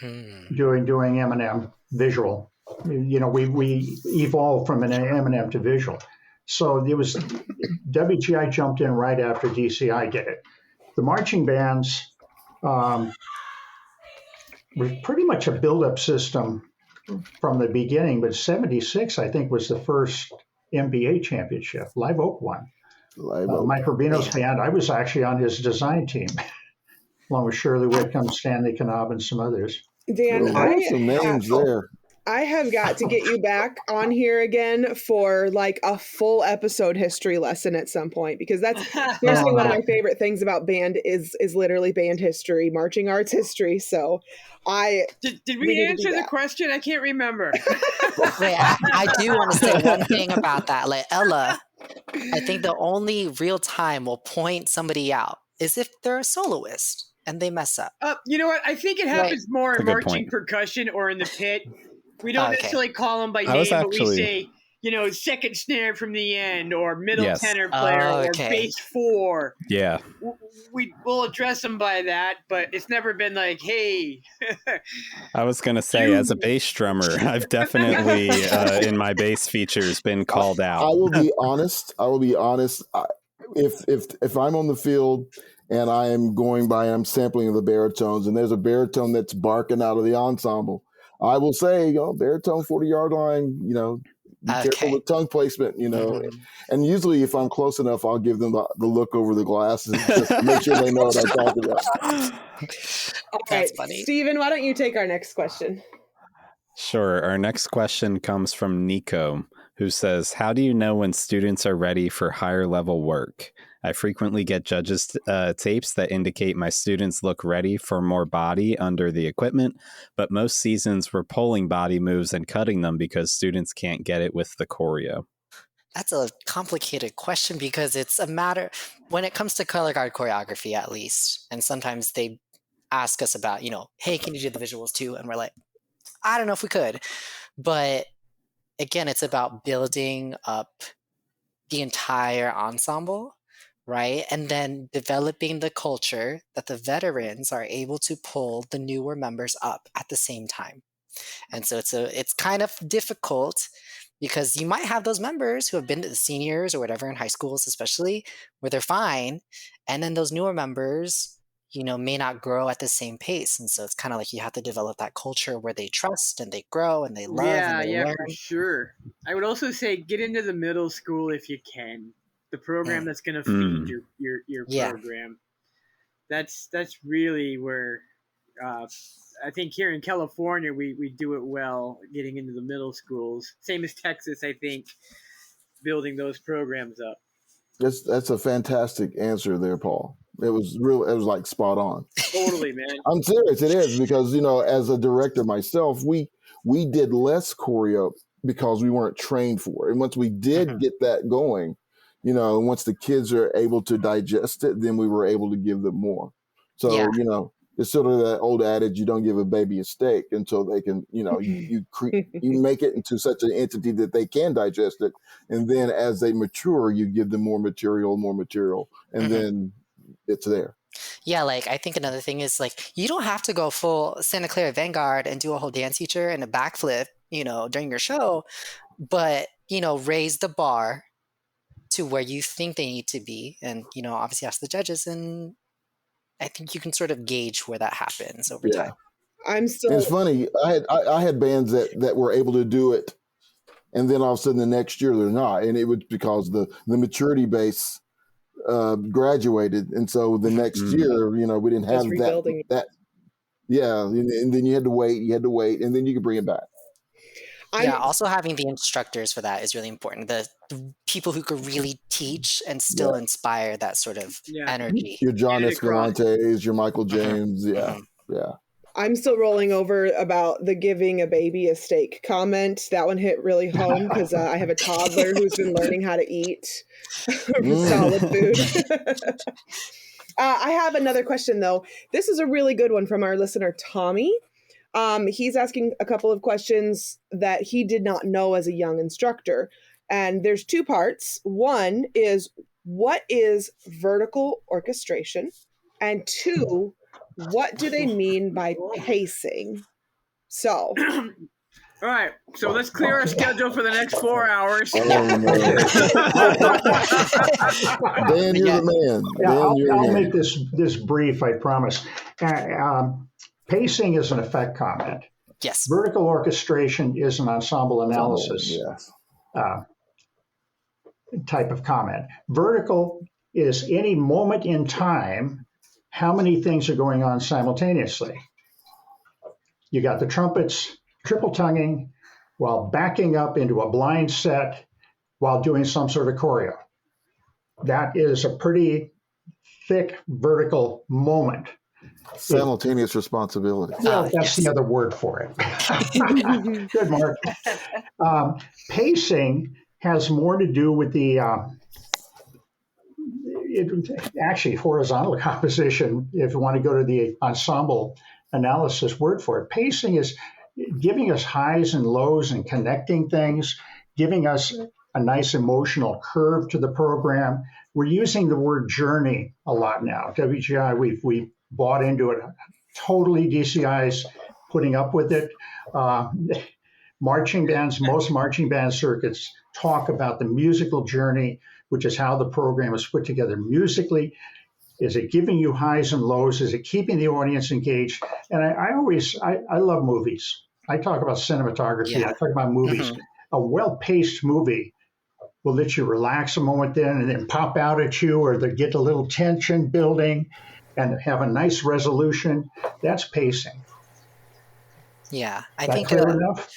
doing Eminem visual. We evolved from an Eminem to visual. So it was WGI jumped in right after DCI did it. The marching bands was pretty much a build-up system from the beginning, but 76, I think, was the first NBA championship. Live Oak won. Mike Rubino's band. I was actually on his design team, along with Shirley Whitcomb, Stanley Knob, and some others. Dan, some names there. I have got to get you back on here again for like a full episode history lesson at some point, because that's seriously one of my favorite things about band is literally band history, marching arts history. So did we answer the question? I can't remember. Wait, I do want to say one thing about that. Like Ella, I think the only real time we'll point somebody out is if they're a soloist and they mess up. You know what? I think it happens more in marching percussion or in the pit. We don't necessarily call them by name, but we say, second snare from the end, or middle tenor player, or bass 4. Yeah. We'll address them by that, but it's never been like, hey. I was going to say, as a bass drummer, I've definitely, in my bass features, been called out. I will be honest. If I'm on the field and I am I'm sampling the baritones, and there's a baritone that's barking out of the ensemble, I will say, baritone 40-yard line, be careful with tongue placement, And usually if I'm close enough, I'll give them the look over the glasses just to make sure they know what I'm talking about. All right, Steven, why don't you take our next question? Sure. Our next question comes from Nico, who says, how do you know when students are ready for higher level work? I frequently get judges' tapes that indicate my students look ready for more body under the equipment, but most seasons we're pulling body moves and cutting them because students can't get it with the choreo. That's a complicated question because it's a matter, when it comes to color guard choreography at least, and sometimes they ask us about, hey, can you do the visuals too? And we're like, I don't know if we could. But again, it's about building up the entire ensemble, right? And then developing the culture that the veterans are able to pull the newer members up at the same time. And so it's kind of difficult because you might have those members who have been to the seniors or whatever in high schools, especially, where they're fine. And then those newer members, may not grow at the same pace. And so it's kind of like you have to develop that culture where they trust and they grow and they love and they learn. For sure. I would also say get into the middle school if you can. The program that's going to feed your program. That's really where I think here in California we do it well, getting into the middle schools. Same as Texas, I think, building those programs up. That's a fantastic answer there, Paul. It was like spot on. Totally, man. I'm serious. It is because, as a director myself, we did less choreo because we weren't trained for it. And once we did get that going, once the kids are able to digest it, then we were able to give them more. So, it's sort of that old adage, you don't give a baby a steak until they can, you make it into such an entity that they can digest it. And then as they mature, you give them more material, and then it's there. Yeah, like I think another thing is like you don't have to go full Santa Clara Vanguard and do a whole dance teacher and a backflip, during your show, but raise the bar to where you think they need to be, and obviously ask the judges, and I think you can sort of gauge where that happens over time. It's funny. I had bands that were able to do it, and then all of a sudden the next year they're not, and it was because the maturity base graduated, and so the next year, we didn't have that. Yeah, and then you had to wait, and then you could bring it back. Also having the instructors for that is really important. The people who could really teach and still inspire that sort of energy. Your John Escalante's, your Michael James, I'm still rolling over about the giving a baby a steak comment. That one hit really home because I have a toddler who's been learning how to eat solid food. I have another question, though. This is a really good one from our listener, Tommy. He's asking a couple of questions that he did not know as a young instructor. And there's two parts. One is, what is vertical orchestration? And two, what do they mean by pacing? So. All right, so let's clear our schedule for the next 4 hours. Dan, you're the man. I'll make this brief, I promise. Pacing is an effect comment. Yes. Vertical orchestration is an ensemble analysis. Yes. type of comment. Vertical is any moment in time, how many things are going on simultaneously. You got the trumpets triple tonguing while backing up into a blind set while doing some sort of choreo. That is a pretty thick vertical moment. Simultaneous responsibility. Well, that's the other word for it. Good, Mark. Pacing has more to do with the actually horizontal composition. If you want to go to the ensemble analysis word for it, pacing is giving us highs and lows and connecting things, giving us a nice emotional curve to the program. We're using the word journey a lot now. WGI, we've bought into it. Totally DCI's putting up with it. Marching bands, most marching band circuits talk about the musical journey, which is how the program is put together musically. Is it giving you highs and lows? Is it keeping the audience engaged? And I love movies. I talk about cinematography. I talk about movies. A well-paced movie will let you relax a moment then and then pop out at you, or they get a little tension building and have a nice resolution. That's pacing. Yeah, I That think clear enough?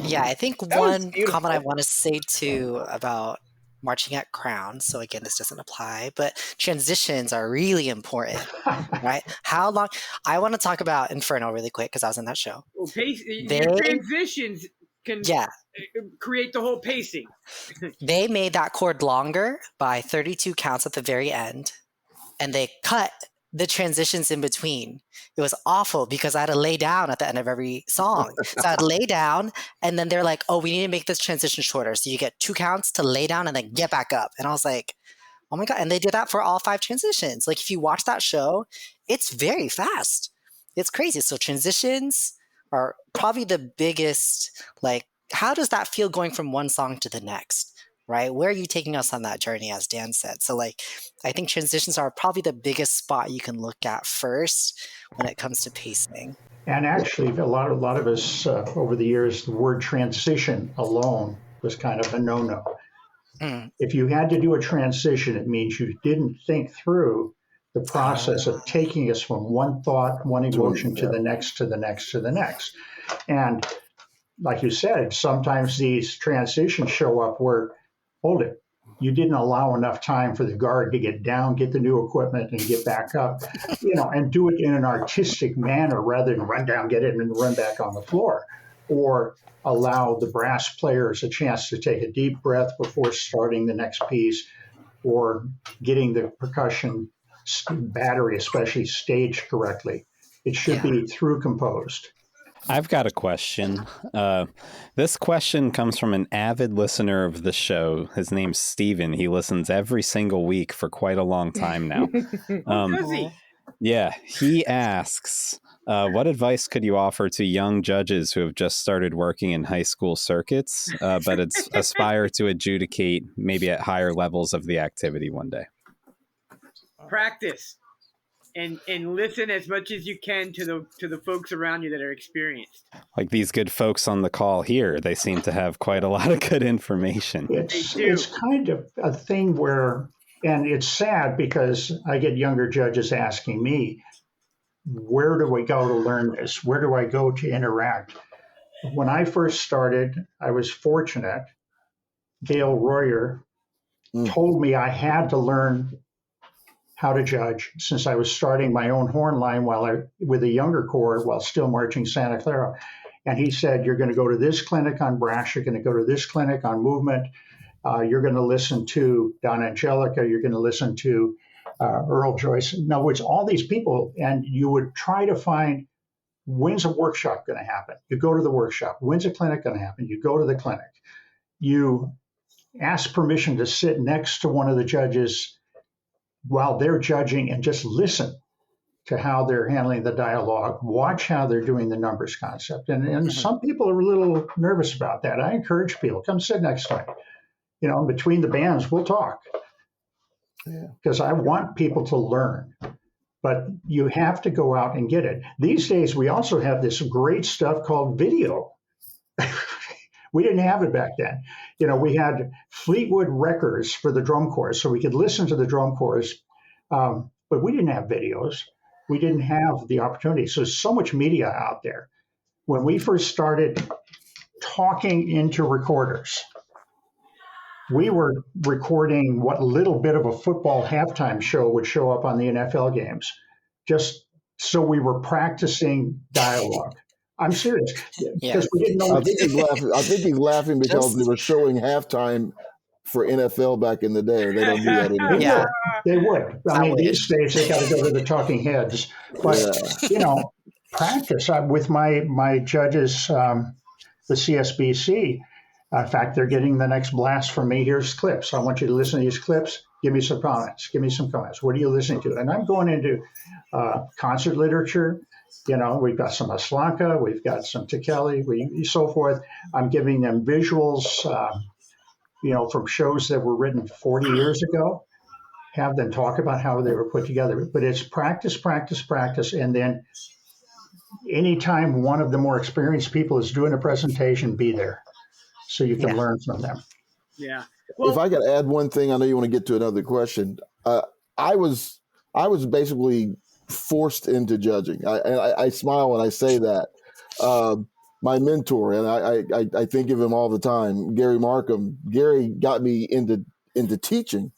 Yeah, I think one comment I want to say too about marching at Crown, so again, this doesn't apply, but transitions are really important, right? How long? I want to talk about Inferno really quick because I was in that show. Well, your transitions can create the whole pacing. They made that chord longer by 32 counts at the very end, and they cut the transitions in between. It was awful because I had to lay down at the end of every song. So I'd lay down, and then they're like, oh, we need to make this transition shorter. So you get 2 counts to lay down and then get back up. And I was like, oh my God. And they did that for all 5 transitions. Like if you watch that show, it's very fast. It's crazy. So transitions are probably the biggest, like, how does that feel going from one song to the next? Right? Where are you taking us on that journey, as Dan said? So like, I think transitions are probably the biggest spot you can look at first when it comes to pacing. And actually, a lot of us over the years, the word transition alone was kind of a no-no. If you had to do a transition, it means you didn't think through the process of taking us from one thought, one emotion to the next, to the next, to the next. And like you said, sometimes these transitions show up where, hold it, you didn't allow enough time for the guard to get down, get the new equipment, and get back up, and do it in an artistic manner rather than run down, get it, and run back on the floor. Or allow the brass players a chance to take a deep breath before starting the next piece, or getting the percussion battery, especially staged correctly. It should be through composed. I've got a question. This question comes from an avid listener of the show. His name's Steven. He listens every single week for quite a long time now. Does he? Yeah, he asks, what advice could you offer to young judges who have just started working in high school circuits, but aspire to adjudicate maybe at higher levels of the activity one day? Practice. And listen as much as you can to the folks around you that are experienced. Like these good folks on the call here, they seem to have quite a lot of good information. It's kind of a thing where, and it's sad because I get younger judges asking me, where do I go to learn this? Where do I go to interact? When I first started, I was fortunate. Gail Royer told me I had to learn how to judge since I was starting my own horn line with a younger corps while still marching Santa Clara. And he said, you're going to go to this clinic on brass, you're going to go to this clinic on movement, you're going to listen to Don Angelica, you're going to listen to Earl Joyce. In other words, all these people, and you would try to find, when's a workshop going to happen? You go to the workshop. When's a clinic going to happen? You go to the clinic. You ask permission to sit next to one of the judges while they're judging and just listen to how they're handling the dialogue, watch how they're doing the numbers concept. And some people are a little nervous about that. I encourage people, come sit next to me. Between the bands, we'll talk. Because I want people to learn. But you have to go out and get it. These days, we also have this great stuff called video. We didn't have it back then. We had Fleetwood records for the drum corps, so we could listen to the drum corps, but we didn't have videos. We didn't have the opportunity. So much media out there. When we first started talking into recorders, we were recording what little bit of a football halftime show would show up on the NFL games, just so we were practicing dialogue. I'm serious, because we didn't know. I think he's laughing because they were showing halftime for NFL back in the day. They don't do that anymore. Yeah, they would. I mean, these days they got to go to the talking heads. But practice. With my judges, the CSBC. In fact, they're getting the next blast from me. Here's clips. I want you to listen to these clips. Give me some comments. What are you listening to? And I'm going into concert literature. We've got some Aslanka, we've got some Tekeli, so forth. I'm giving them visuals, from shows that were written 40 years ago. Have them talk about how they were put together. But it's practice, practice, practice, and then anytime one of the more experienced people is doing a presentation, be there so you can learn from them. Yeah. Well, if I could add one thing, I know you want to get to another question. I was basically forced into judging. I smile when I say that. My mentor, and I think of him all the time, Gary Markham. Gary got me into teaching,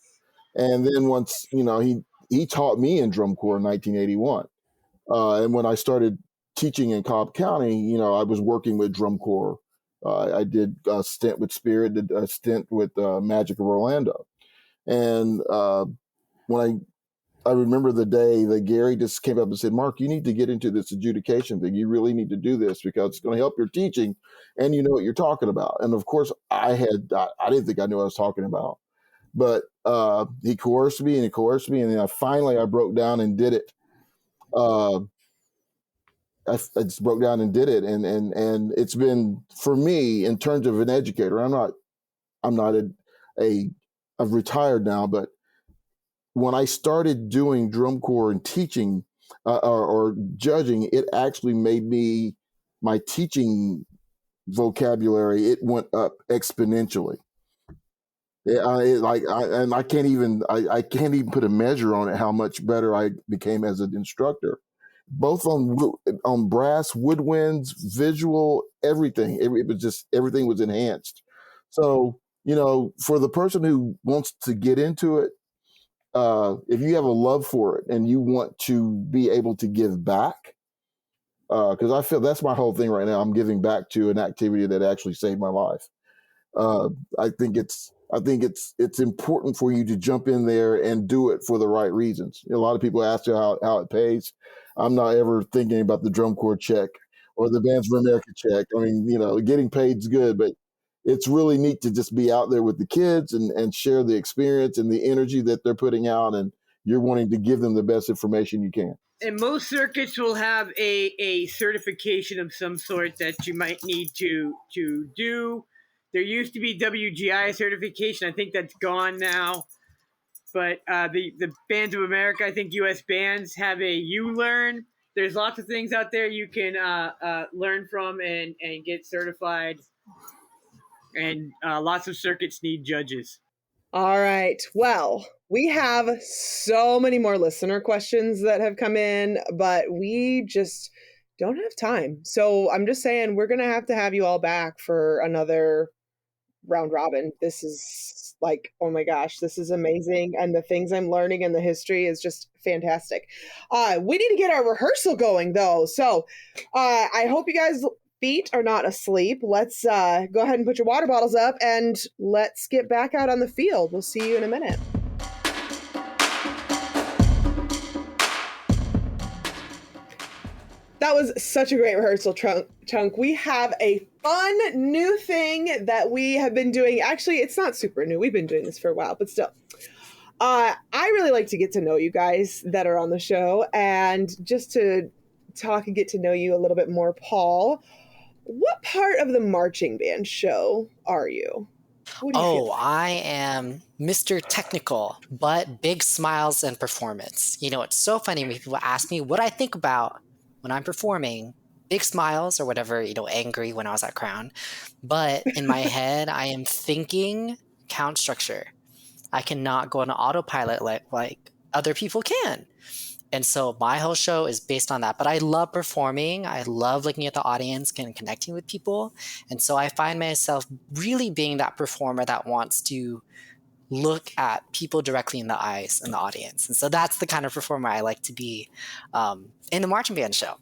and then once he taught me in drum corps in 1981. And when I started teaching in Cobb County, I was working with drum corps. I did a stint with Spirit, did a stint with Magic of Orlando. And when I remember the day that Gary just came up and said, Mark, you need to get into this adjudication thing. You really need to do this because it's going to help your teaching and you know what you're talking about. And of course, I didn't think I knew what I was talking about. But he coerced me. And then I broke down and did it. I just broke down and did it, and it's been, for me, in terms of an educator. I'm not I've retired now, but when I started doing drum corps and teaching or judging, it actually made my teaching vocabulary. It went up exponentially. I can't even put a measure on it. How much better I became as an instructor. Both on brass, woodwinds, visual, everything. Everything was enhanced. So, for the person who wants to get into it, if you have a love for it and you want to be able to give back, because I feel that's my whole thing right now. I'm giving back to an activity that actually saved my life. I think it's important for you to jump in there and do it for the right reasons. A lot of people ask you how it pays. I'm not ever thinking about the drum corps check or the Bands for America check. I mean, getting paid is good, but it's really neat to just be out there with the kids and share the experience and the energy that they're putting out, and you're wanting to give them the best information you can. And most circuits will have a certification of some sort that you might need to do. There used to be WGI certification. I think that's gone now. But the Bands of America, I think U.S. bands have a U-Learn. There's lots of things out there you can learn from and get certified. And lots of circuits need judges. All right. Well, we have so many more listener questions that have come in, but we just don't have time. So I'm just saying we're going to have you all back for another round robin. This is oh my gosh, this is amazing. And the things I'm learning and the history is just fantastic. We need to get our rehearsal going though. So I hope you guys' feet are not asleep. Let's go ahead and put your water bottles up and let's get back out on the field. We'll see you in a minute. That was such a great rehearsal, Chunk. We have a fun new thing that we have been doing. Actually, it's not super new. We've been doing this for a while, but still. I really like to get to know you guys that are on the show, and just to talk and get to know you a little bit more. Paul, what part of the marching band show are you? I am Mr. Technical, but big smiles and performance. It's so funny when people ask me what I think about when I'm performing, big smiles or whatever, angry when I was at Crown. But in my head, I am thinking count structure. I cannot go on an autopilot like other people can. And so my whole show is based on that. But I love performing. I love looking at the audience and connecting with people. And so I find myself really being that performer that wants to look at people directly in the eyes in the audience. And so that's the kind of performer I like to be in the marching band show.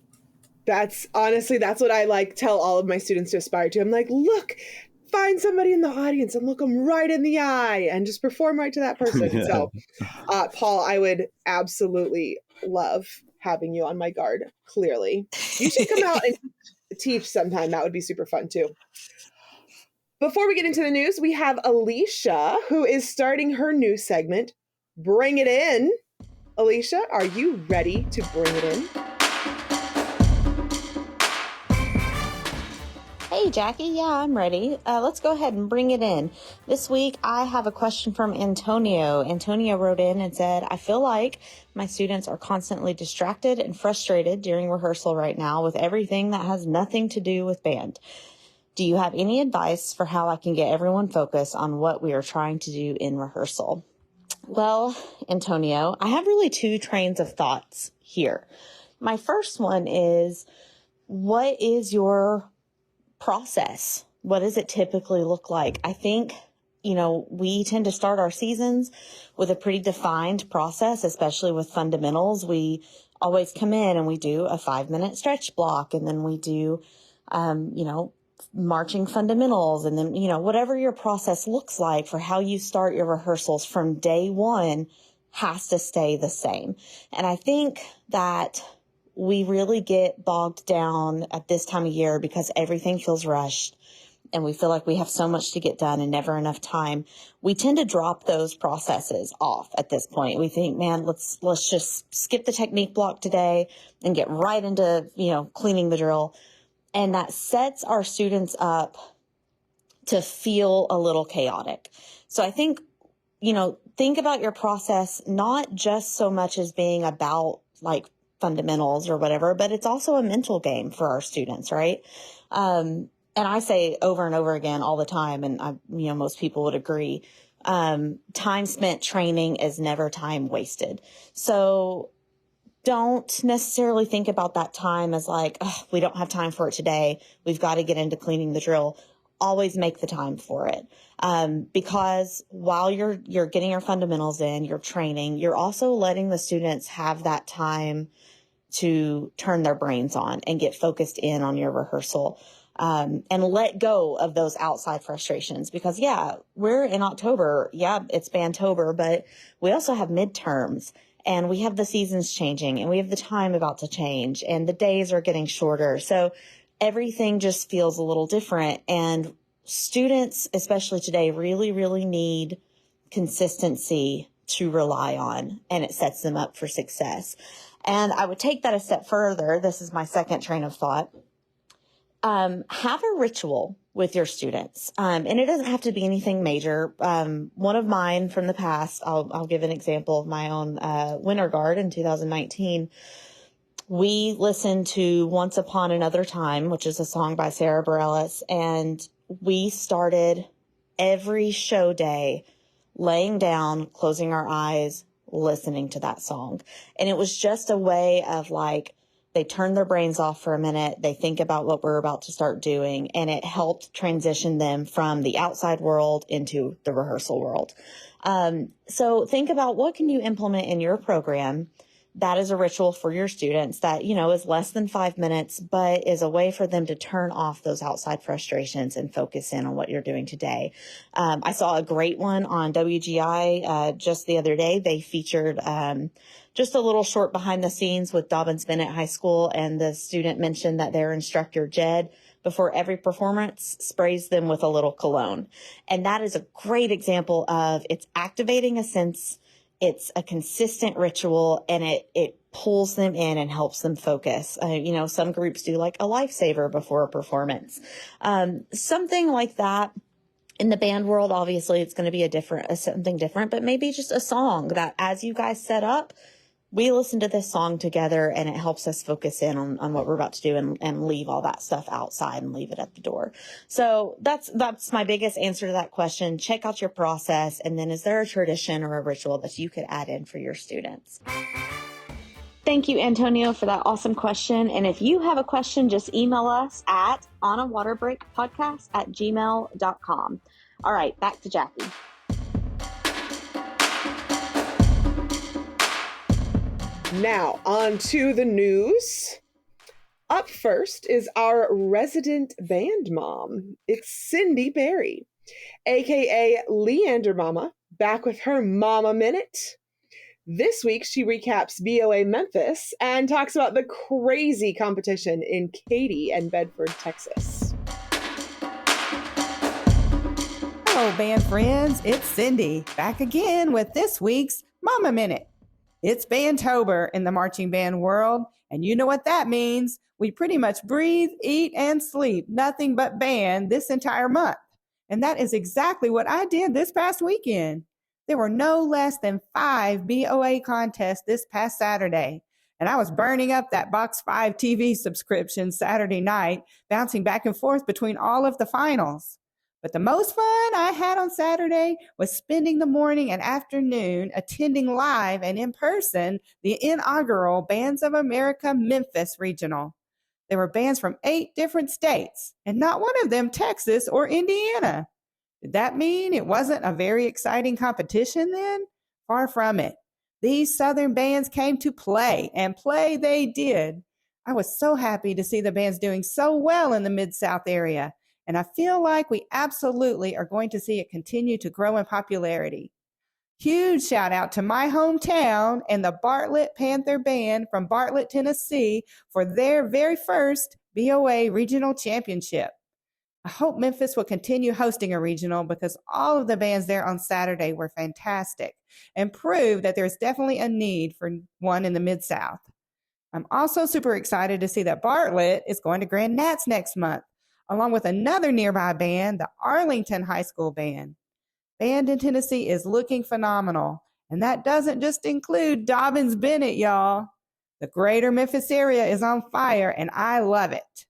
That's what I tell all of my students to aspire to. I'm like, look, find somebody in the audience and look them right in the eye and just perform right to that person. Yeah. So, Paul, I would absolutely love having you on my guard, clearly. You should come out and teach sometime. That would be super fun, too. Before we get into the news, we have Alicia, who is starting her new segment, Bring It In. Alicia, are you ready to bring it in? Hey, Jackie. Yeah, I'm ready. Let's go ahead and bring it in. This week, I have a question from Antonio. Antonio wrote in and said, I feel like my students are constantly distracted and frustrated during rehearsal right now with everything that has nothing to do with band. Do you have any advice for how I can get everyone focused on what we are trying to do in rehearsal? Well, Antonio, I have really two trains of thoughts here. My first one is, what is your process? What does it typically look like? I think, we tend to start our seasons with a pretty defined process, especially with fundamentals. We always come in and we do a 5-minute stretch block, and then we do, marching fundamentals, and then, whatever your process looks like for how you start your rehearsals from day one has to stay the same. And I think that we really get bogged down at this time of year because everything feels rushed and we feel like we have so much to get done and never enough time. We tend to drop those processes off at this point. We think, man, let's just skip the technique block today and get right into, cleaning the drill. And that sets our students up to feel a little chaotic. So I think, think about your process, not just so much as being about fundamentals or whatever, but it's also a mental game for our students, right? And I say over and over again all the time, and most people would agree, time spent training is never time wasted. So don't necessarily think about that time as we don't have time for it today. We've got to get into cleaning the drill. Always make the time for it. Because while you're getting your fundamentals in, you're training, you're also letting the students have that time to turn their brains on and get focused in on your rehearsal, and let go of those outside frustrations. Because we're in October. It's Bandtober, but we also have midterms. And we have the seasons changing, and we have the time about to change, and the days are getting shorter. So everything just feels a little different. And students, especially today, really, really need consistency to rely on, and it sets them up for success. And I would take that a step further. This is my second train of thought. Have a ritual with your students. And it doesn't have to be anything major. One of mine from the past, I'll give an example of my own Winter Guard in 2019. We listened to Once Upon Another Time, which is a song by Sarah Bareilles, and we started every show day laying down, closing our eyes, listening to that song. And it was just a way of they turn their brains off for a minute. They think about what we're about to start doing, and it helped transition them from the outside world into the rehearsal world. So think about what can you implement in your program that is a ritual for your students that, is less than 5 minutes, but is a way for them to turn off those outside frustrations and focus in on what you're doing today. I saw a great one on WGI just the other day. They featured just a little short behind the scenes with Dobbins Bennett High School, and the student mentioned that their instructor, Jed, before every performance sprays them with a little cologne. And that is a great example of it's activating a sense. It's a consistent ritual, and it pulls them in and helps them focus. Some groups do a lifesaver before a performance. Something like that. In the band world, obviously, it's going to be something different, but maybe just a song that as you guys set up, we listen to this song together, and it helps us focus in on what we're about to do and leave all that stuff outside and leave it at the door. So that's my biggest answer to that question. Check out your process. And then is there a tradition or a ritual that you could add in for your students? Thank you, Antonio, for that awesome question. And if you have a question, just email us at onawaterbreakpodcast@gmail.com. All right, back to Jackie. Now, on to the news. Up first is our resident band mom. It's Cindy Berry, aka Leander Mama, back with her Mama Minute. This week, she recaps BOA Memphis and talks about the crazy competition in Katy and Bedford, Texas. Hello, band friends. It's Cindy, back again with this week's Mama Minute. It's Bandtober in the marching band world, and you know what that means. We pretty much breathe, eat, and sleep nothing but band this entire month. And that is exactly what I did this past weekend. There were no less than 5 BOA contests this past Saturday, and I was burning up that Box 5 TV subscription Saturday night, bouncing back and forth between all of the finals. But the most fun I had on Saturday was spending the morning and afternoon attending live and in person the inaugural Bands of America Memphis Regional. There were bands from 8 different states, and not one of them Texas or Indiana. Did that mean it wasn't a very exciting competition then? Far from it. These Southern bands came to play, and play they did. I was so happy to see the bands doing so well in the Mid-South area. And I feel like we absolutely are going to see it continue to grow in popularity. Huge shout out to my hometown and the Bartlett Panther Band from Bartlett, Tennessee for their very first BOA Regional Championship. I hope Memphis will continue hosting a regional because all of the bands there on Saturday were fantastic and proved that there's definitely a need for one in the Mid-South. I'm also super excited to see that Bartlett is going to Grand Nats next month, along with another nearby band, the Arlington High School Band. Band in Tennessee is looking phenomenal, and that doesn't just include Dobbins Bennett, y'all. The greater Memphis area is on fire, and I love it.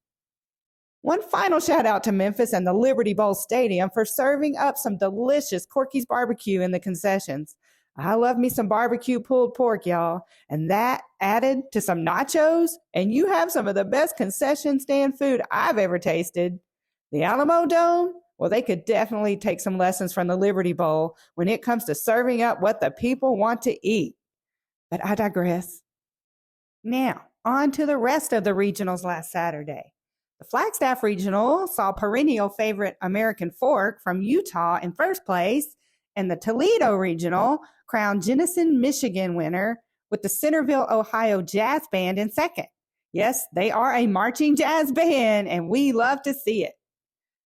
One final shout out to Memphis and the Liberty Bowl Stadium for serving up some delicious Corky's barbecue in the concessions. I love me some barbecue pulled pork, y'all, and that added to some nachos, and you have some of the best concession stand food I've ever tasted. The Alamo Dome, well, they could definitely take some lessons from the Liberty Bowl when it comes to serving up what the people want to eat. But I digress. Now, on to the rest of the regionals last Saturday. The Flagstaff Regional saw perennial favorite American Fork from Utah in first place, and the Toledo Regional crowned Jenison, Michigan winner with the Centerville, Ohio Jazz Band in second. Yes, they are a marching jazz band, and we love to see it.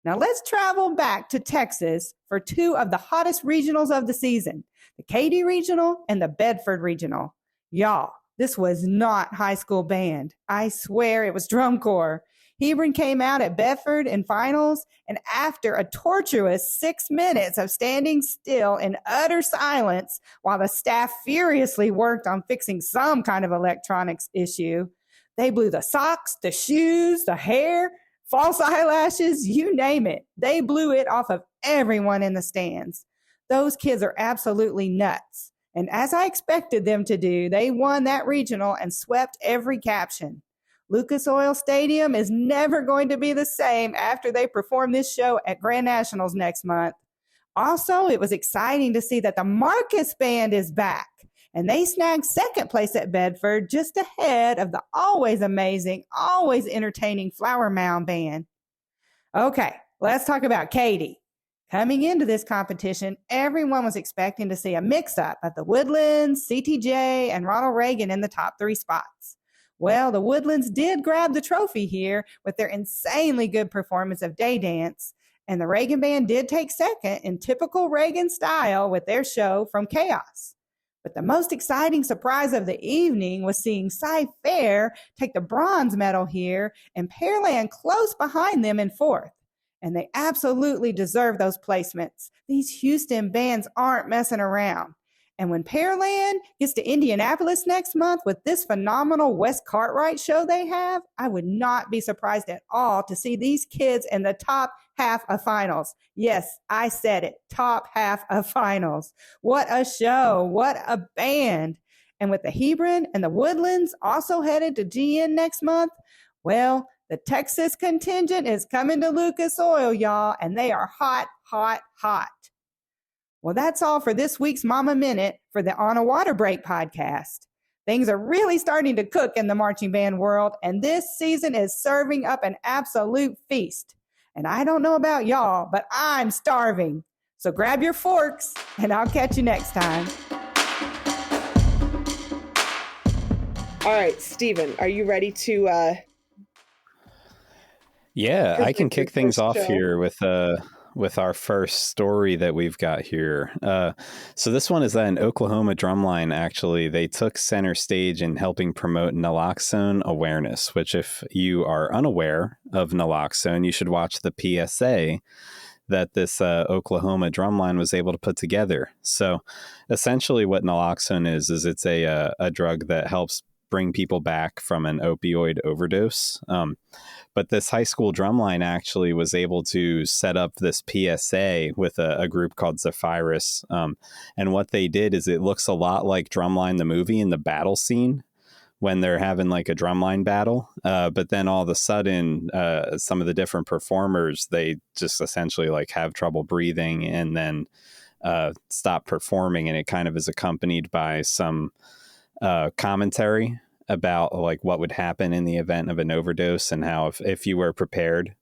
Now let's travel back to Texas for 2 of the hottest regionals of the season, the Katy Regional and the Bedford Regional. Y'all, this was not high school band. I swear it was drum corps. Hebron came out at Bedford in finals, and after a tortuous 6 minutes of standing still in utter silence while the staff furiously worked on fixing some kind of electronics issue, they blew the socks, the shoes, the hair, false eyelashes, you name it. They blew it off of everyone in the stands. Those kids are absolutely nuts. And as I expected them to do, they won that regional and swept every caption. Lucas Oil Stadium is never going to be the same after they perform this show at Grand Nationals next month. Also, it was exciting to see that the Marcus Band is back, and they snagged second place at Bedford, just ahead of the always amazing, always entertaining Flower Mound Band. Okay, let's talk about Katy. Coming into this competition, everyone was expecting to see a mix-up of the Woodlands, CTJ, and Ronald Reagan in the top 3 spots. Well, the Woodlands did grab the trophy here with their insanely good performance of Day Dance, and the Reagan Band did take second in typical Reagan style with their show From Chaos. But the most exciting surprise of the evening was seeing Cy Fair take the bronze medal here and Pearland close behind them in fourth. And they absolutely deserve those placements. These Houston bands aren't messing around. And when Pearland gets to Indianapolis next month with this phenomenal Wes Cartwright show they have, I would not be surprised at all to see these kids in the top half of finals. Yes, I said it, top half of finals. What a show. What a band. And with the Hebron and the Woodlands also headed to GN next month, well, the Texas contingent is coming to Lucas Oil, y'all, and they are hot, hot, hot. Well, that's all for this week's Mama Minute for the On a Water Break podcast. Things are really starting to cook in the marching band world, and this season is serving up an absolute feast. And I don't know about y'all, but I'm starving. So grab your forks, and I'll catch you next time. All right, Stephen, are you ready to... Yeah, I can kick things off here with our first story that we've got here. So this one is that an Oklahoma drumline, actually, they took center stage in helping promote naloxone awareness, which if you are unaware of naloxone, you should watch the PSA that this Oklahoma drumline was able to put together. So essentially what naloxone is it's a drug that helps bring people back from an opioid overdose. But this high school drumline actually was able to set up this PSA with a group called Zephyrus. And what they did is it looks a lot like Drumline the movie in the battle scene when they're having like a drumline battle. But then all of a sudden, some of the different performers, they just essentially like have trouble breathing and then stop performing. And it kind of is accompanied by some commentary about like what would happen in the event of an overdose and how if you were prepared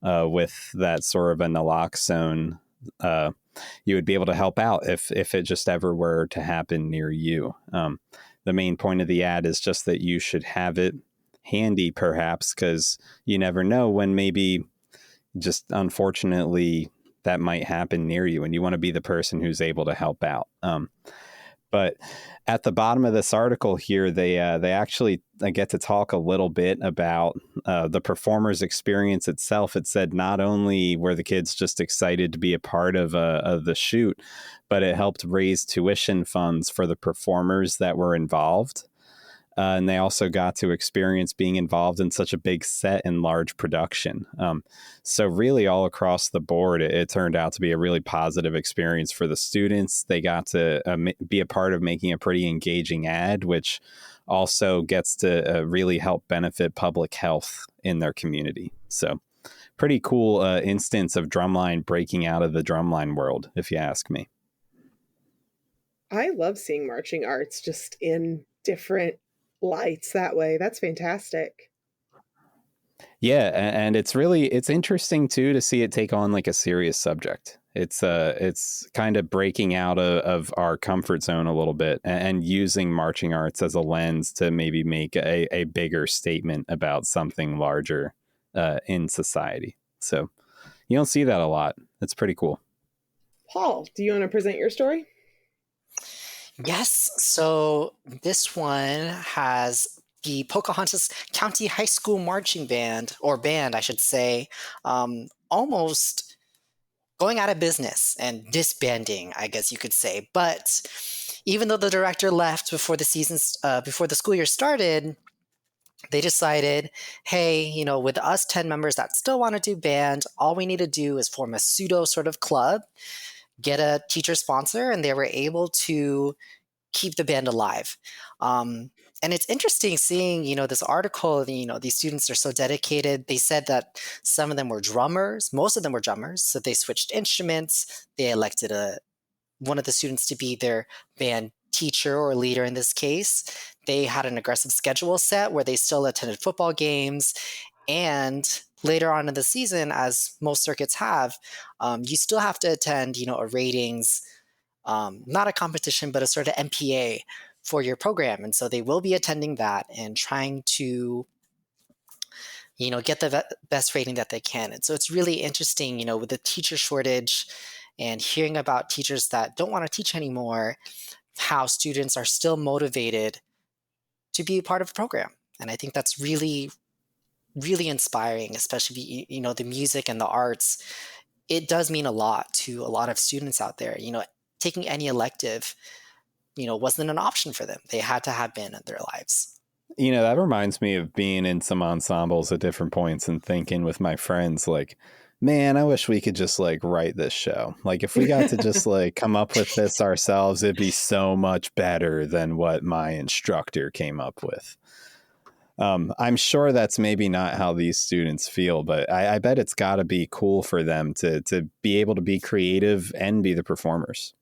with that sort of a naloxone, you would be able to help out if it just ever were to happen near you. The main point of the ad is just that you should have it handy, perhaps, because you never know when maybe just unfortunately that might happen near you, and you want to be the person who's able to help out. But at the bottom of this article here, they actually get to talk a little bit about the performer's experience itself. It said not only were the kids just excited to be a part of the shoot, but it helped raise tuition funds for the performers that were involved. And they also got to experience being involved in such a big set and large production. So really all across the board, it turned out to be a really positive experience for the students. They got to be a part of making a pretty engaging ad, which also gets to really help benefit public health in their community. So pretty cool instance of drumline breaking out of the drumline world, if you ask me. I love seeing marching arts just in different lights that way. That's fantastic. Yeah, and it's interesting too to see it take on like a serious subject. It's kind of breaking out of our comfort zone a little bit and using marching arts as a lens to maybe make a bigger statement about something larger in society. So you don't see that a lot. It's pretty cool. Paul, do you want to present your story? Yes. So this one has the Pocahontas County High School Marching Band, or band, I should say, almost going out of business and disbanding, I guess you could say. But even though the director left before the school year started, they decided, hey, with us 10 members that still want to do band, all we need to do is form a pseudo sort of club, get a teacher sponsor, and they were able to keep the band alive. And it's interesting seeing, this article, these students are so dedicated. They said that some of them were drummers. Most of them were drummers. So they switched instruments. They elected one of the students to be their band teacher or leader in this case. They had an aggressive schedule set where they still attended football games. And later on in the season, as most circuits have, you still have to attend, a ratings, not a competition, but a sort of MPA for your program. And so they will be attending that and trying to, get the best rating that they can. And so it's really interesting, with the teacher shortage and hearing about teachers that don't want to teach anymore, how students are still motivated to be a part of a program. And I think that's really, really inspiring, especially, the music and the arts. It does mean a lot to a lot of students out there. Taking any elective wasn't an option for them. They had to have band in their lives. That reminds me of being in some ensembles at different points and thinking with my friends, like, man, I wish we could just like write this show. Like if we got to just like come up with this ourselves, it'd be so much better than what my instructor came up with. I'm sure that's maybe not how these students feel, but I bet it's got to be cool for them to be able to be creative and be the performers.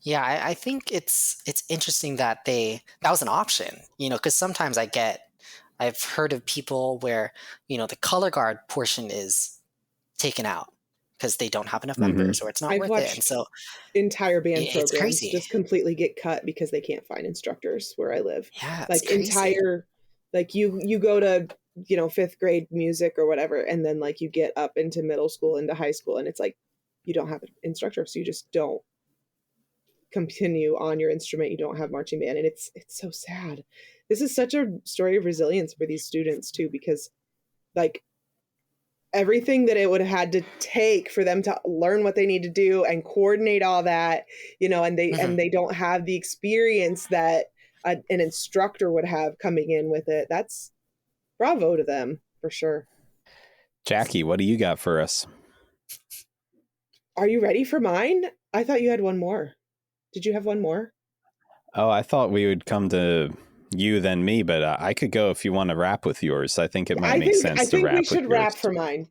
Yeah, I think it's interesting that that was an option, because sometimes I've heard of people where, the color guard portion is taken out because they don't have enough members or it's not worth it. And so entire band it's programs crazy. Just completely get cut because they can't find instructors where I live. Yeah, like entire, like you go to, 5th grade music or whatever, and then like you get up into middle school, into high school, and it's like you don't have an instructor, so you just don't continue on your instrument. You don't have marching band, and it's so sad. This is such a story of resilience for these students too, because like everything that it would have had to take for them to learn what they need to do and coordinate all that, and they don't have the experience that an instructor would have coming in with it. That's bravo to them for sure. Jackie, what do you got for us? Are you ready for mine? I thought you had one more. Did you have one more? Oh, I thought we would come to you then me, but I could go if you want to wrap with yours. I think it might make sense to wrap with yours. I think we should wrap for mine.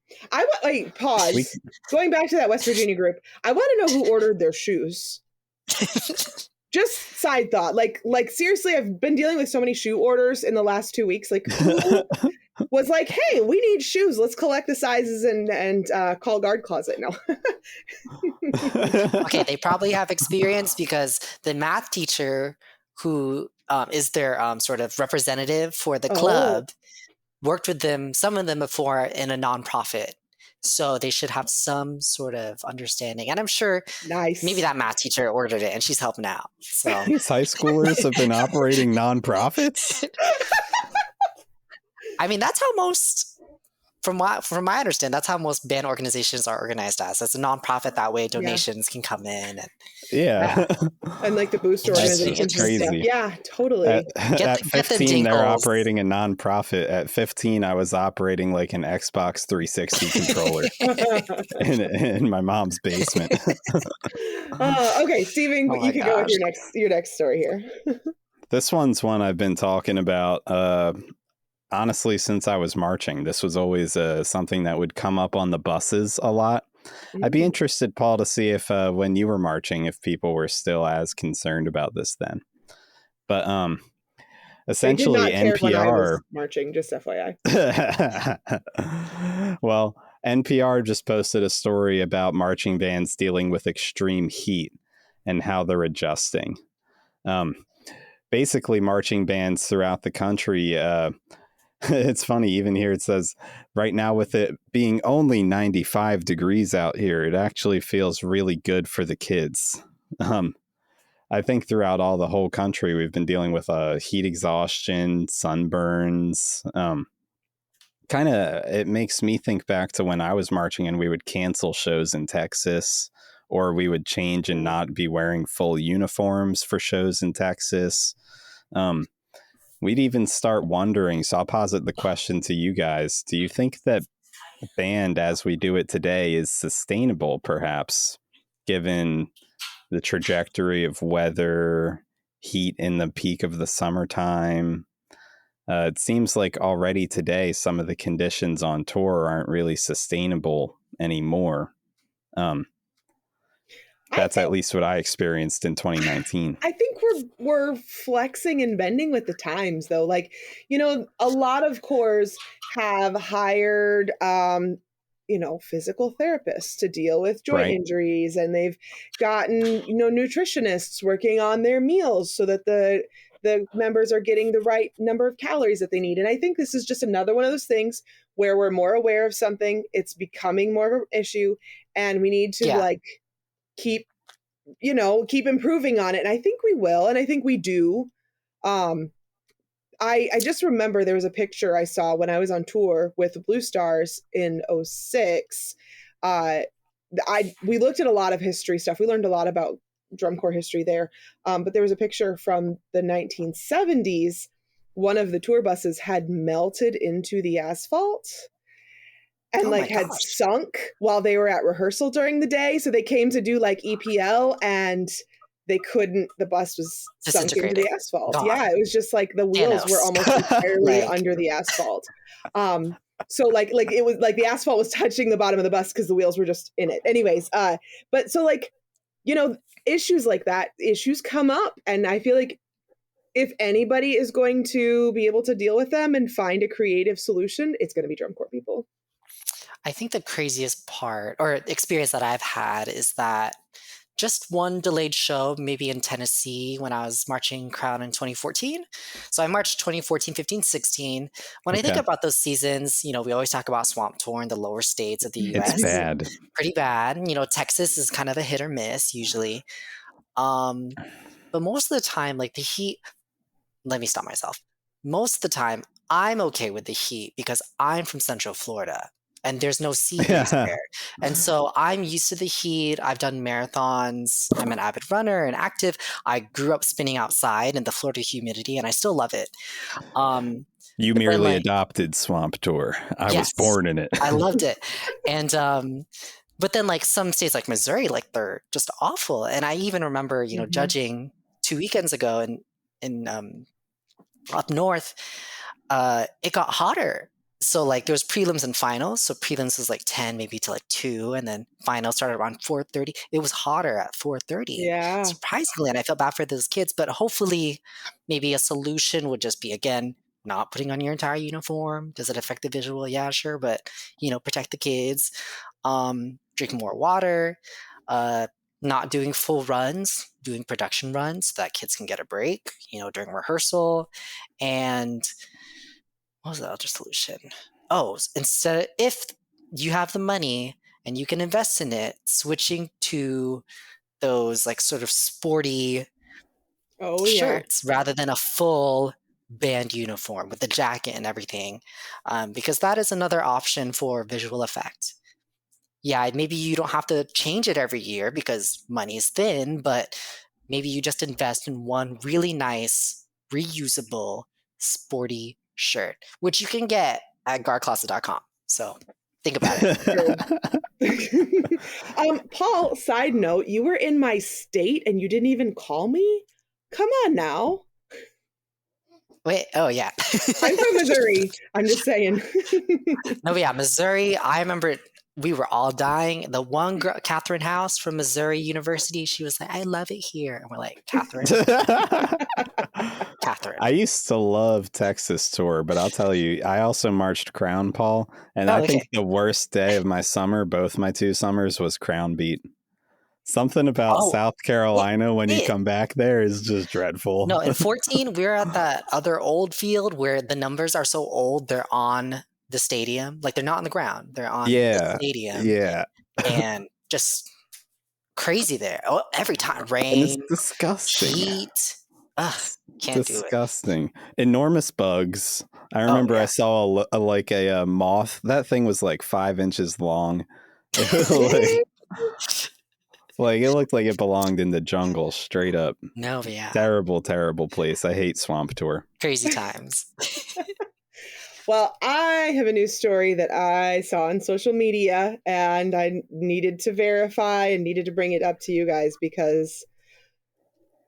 Wait, pause. Going back to that West Virginia group, I want to know who ordered their shoes. Just side thought. Like seriously, I've been dealing with so many shoe orders in the last 2 weeks. Like who was like, hey, we need shoes. Let's collect the sizes and call guard closet. No. Okay, they probably have experience because the math teacher who is their sort of representative for the club worked with them, some of them before in a nonprofit. So they should have some sort of understanding. And I'm sure maybe that math teacher ordered it and she's helping out. So these high schoolers have been operating nonprofits? I mean, that's how most, from my understanding, that's how most band organizations are organized as. It's a nonprofit. That way donations can come in. And, and like the booster organizations. It's crazy. Yeah, totally. At 15, they're operating a nonprofit. At 15, I was operating like an Xbox 360 controller in my mom's basement. Okay, Steven, you can go with your next story here. This one's one I've been talking about honestly since I was marching. This was always something that would come up on the buses a lot. I'd be interested, Paul, to see if when you were marching, if people were still as concerned about this then. But essentially, NPR when I was marching, just FYI. Well, NPR just posted a story about marching bands dealing with extreme heat and how they're adjusting. Basically, marching bands throughout the country. It's funny, even here it says, right now with it being only 95 degrees out here, it actually feels really good for the kids. I think throughout the whole country, we've been dealing with heat exhaustion, sunburns. It makes me think back to when I was marching and we would cancel shows in Texas, or we would change and not be wearing full uniforms for shows in Texas. We'd even start wondering, so I'll posit the question to you guys. Do you think that band as we do it today is sustainable, perhaps, given the trajectory of weather, heat in the peak of the summertime? It seems like already today, some of the conditions on tour aren't really sustainable anymore. That's at least what I experienced in 2019. I think we're flexing and bending with the times, though. Like, a lot of corps have hired, physical therapists to deal with joint injuries, and they've gotten, nutritionists working on their meals so that the members are getting the right number of calories that they need. And I think this is just another one of those things where we're more aware of something. It's becoming more of an issue, and we need to keep improving on it. And I think we will. And I think we do. I just remember there was a picture I saw when I was on tour with the Blue Stars in 2006. We looked at a lot of history stuff. We learned a lot about drum corps history there. But there was a picture from the 1970s. One of the tour buses had melted into the asphalt and had sunk while they were at rehearsal during the day. So they came to do like EPL and they couldn't, the bus was sunk into the asphalt. Gone. Yeah, it was just like the wheels were almost entirely under the asphalt. So like it was like the asphalt was touching the bottom of the bus because the wheels were just in it. Anyways, but so like, you know, issues like that, issues come up. And I feel like if anybody is going to be able to deal with them and find a creative solution, it's going to be drum corps people. I think the craziest part or experience that I've had is that just one delayed show, maybe in Tennessee when I was marching Crown in 2014. So I marched 2014, 15, 16. When I think about those seasons, you know, we always talk about Swamp Tour in the lower states of the US. It's bad. Pretty bad. You know, Texas is kind of a hit or miss usually. But most of the time, like the heat, let me stop myself. Most of the time, I'm okay with the heat because I'm from Central Florida. And there's no sea breeze there. And so I'm used to the heat. I've done marathons. I'm an avid runner and active. I grew up spinning outside in the Florida humidity, and I still love it. You merely adopted Swamp Tour. I was born in it. I loved it. And but then like some states like Missouri, like they're just awful. And I even remember, you know, judging 2 weekends ago in up north, it got hotter. So like there was prelims and finals. So prelims was like 10, maybe to like 2, and then finals started around 4:30. It was hotter at 4:30. Yeah. Surprisingly, and I felt bad for those kids. But hopefully, maybe a solution would just be again not putting on your entire uniform. Does it affect the visual? Yeah, sure, but you know, protect the kids. Drink more water. Not doing full runs, doing production runs so that kids can get a break. You know, during rehearsal, and what was the other solution? Oh, instead, if you have the money and you can invest in it, switching to those like sort of sporty shirts rather than a full band uniform with the jacket and everything, because that is another option for visual effect. Yeah, maybe you don't have to change it every year because money is thin, but maybe you just invest in one really nice, reusable, sporty shirt, which you can get at guardcloset.com. So think about it. Paul, side note, you were in my state and you didn't even call me? Come on now. Wait, oh yeah. I'm from Missouri. I'm just saying. No, but yeah, Missouri, I remember we were all dying. The one girl, Catherine House from Missouri University, she was like, I love it here. And we're like, Catherine. Catherine. I used to love Texas Tour, but I'll tell you, I also marched Crown, Paul. And I think the worst day of my summer, both my 2 summers, was Crown Beat. Something about South Carolina when you come back there is just dreadful. No, in 14, we were at that other old field where the numbers are so old, they're on the stadium. Like they're not on the ground. They're on the stadium. Yeah. And just crazy there. Oh, every time. Rain. And it's disgusting. Heat. Ugh, can't do it. Disgusting. Enormous bugs. I remember I saw a moth. That thing was like 5 inches long. Like it looked like it belonged in the jungle, straight up. No, yeah. Terrible, terrible place. I hate Swamp Tour. Crazy times. Well, I have a news story that I saw on social media, and I needed to verify and needed to bring it up to you guys because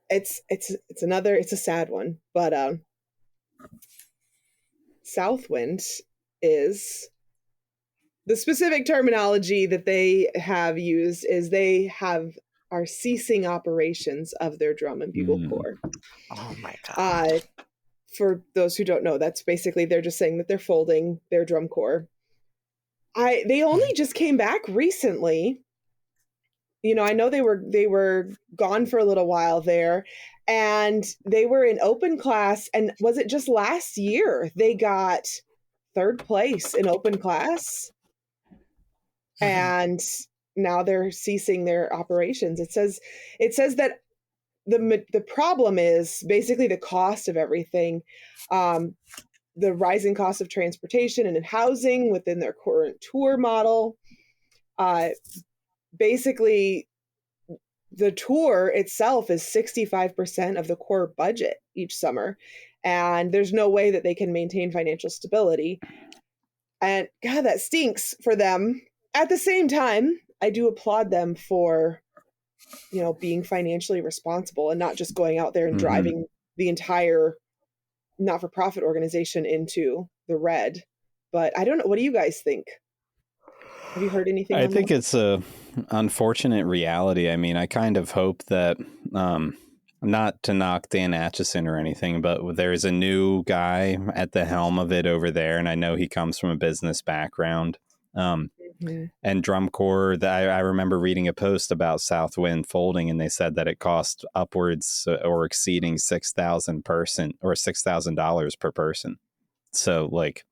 it's a sad one. But Southwind is the specific terminology that they have used is they are ceasing operations of their drum and bugle corps. Oh my God. For those who don't know, that's basically they're just saying that they're folding their drum corps. They only just came back recently. You know, I know they were gone for a little while there, and they were in open class. And was it just last year they got 3rd place in open class? And now they're ceasing their operations. It says that the problem is basically the cost of everything, the rising cost of transportation and housing within their current tour model. Basically, the tour itself is 65% of the core budget each summer. And there's no way that they can maintain financial stability. And God, that stinks for them. At the same time, I do applaud them for, being financially responsible and not just going out there and driving the entire not-for-profit organization into the red. But I don't know. What do you guys think? Have you heard anything? I think it's a unfortunate reality. I mean, I kind of hope that, not to knock Dan Atchison or anything, but there's a new guy at the helm of it over there, and I know he comes from a business background. And drum corps, I remember reading a post about Southwind folding, and they said that it cost upwards or exceeding $6,000 per person. So like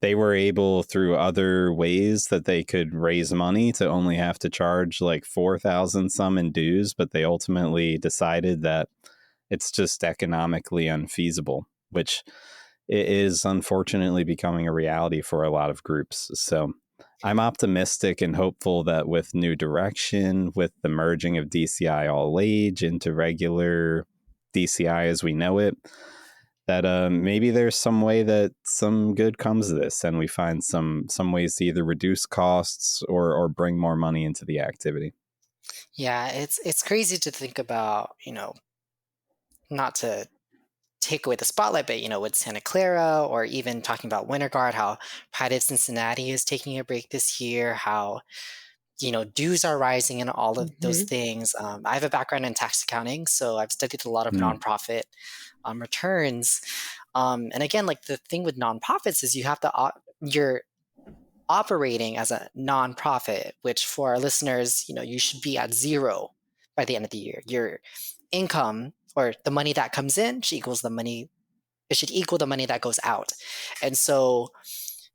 they were able through other ways that they could raise money to only have to charge like 4,000 some in dues, but they ultimately decided that it's just economically unfeasible, which is unfortunately becoming a reality for a lot of groups. So I'm optimistic and hopeful that with new direction, with the merging of DCI all age into regular DCI as we know it, that maybe there's some way that some good comes of this, and we find some ways to either reduce costs or bring more money into the activity. Yeah, it's crazy to think about, not to take away the spotlight, but with Santa Clara, or even talking about Winter Guard, how Pride of Cincinnati is taking a break this year, how dues are rising, and all of those things. I have a background in tax accounting, so I've studied a lot of nonprofit returns. And again, like the thing with nonprofits is you have to you're operating as a nonprofit, which for our listeners, you should be at zero by the end of the year. Your income, or the money that comes in, should equal the money that goes out. And so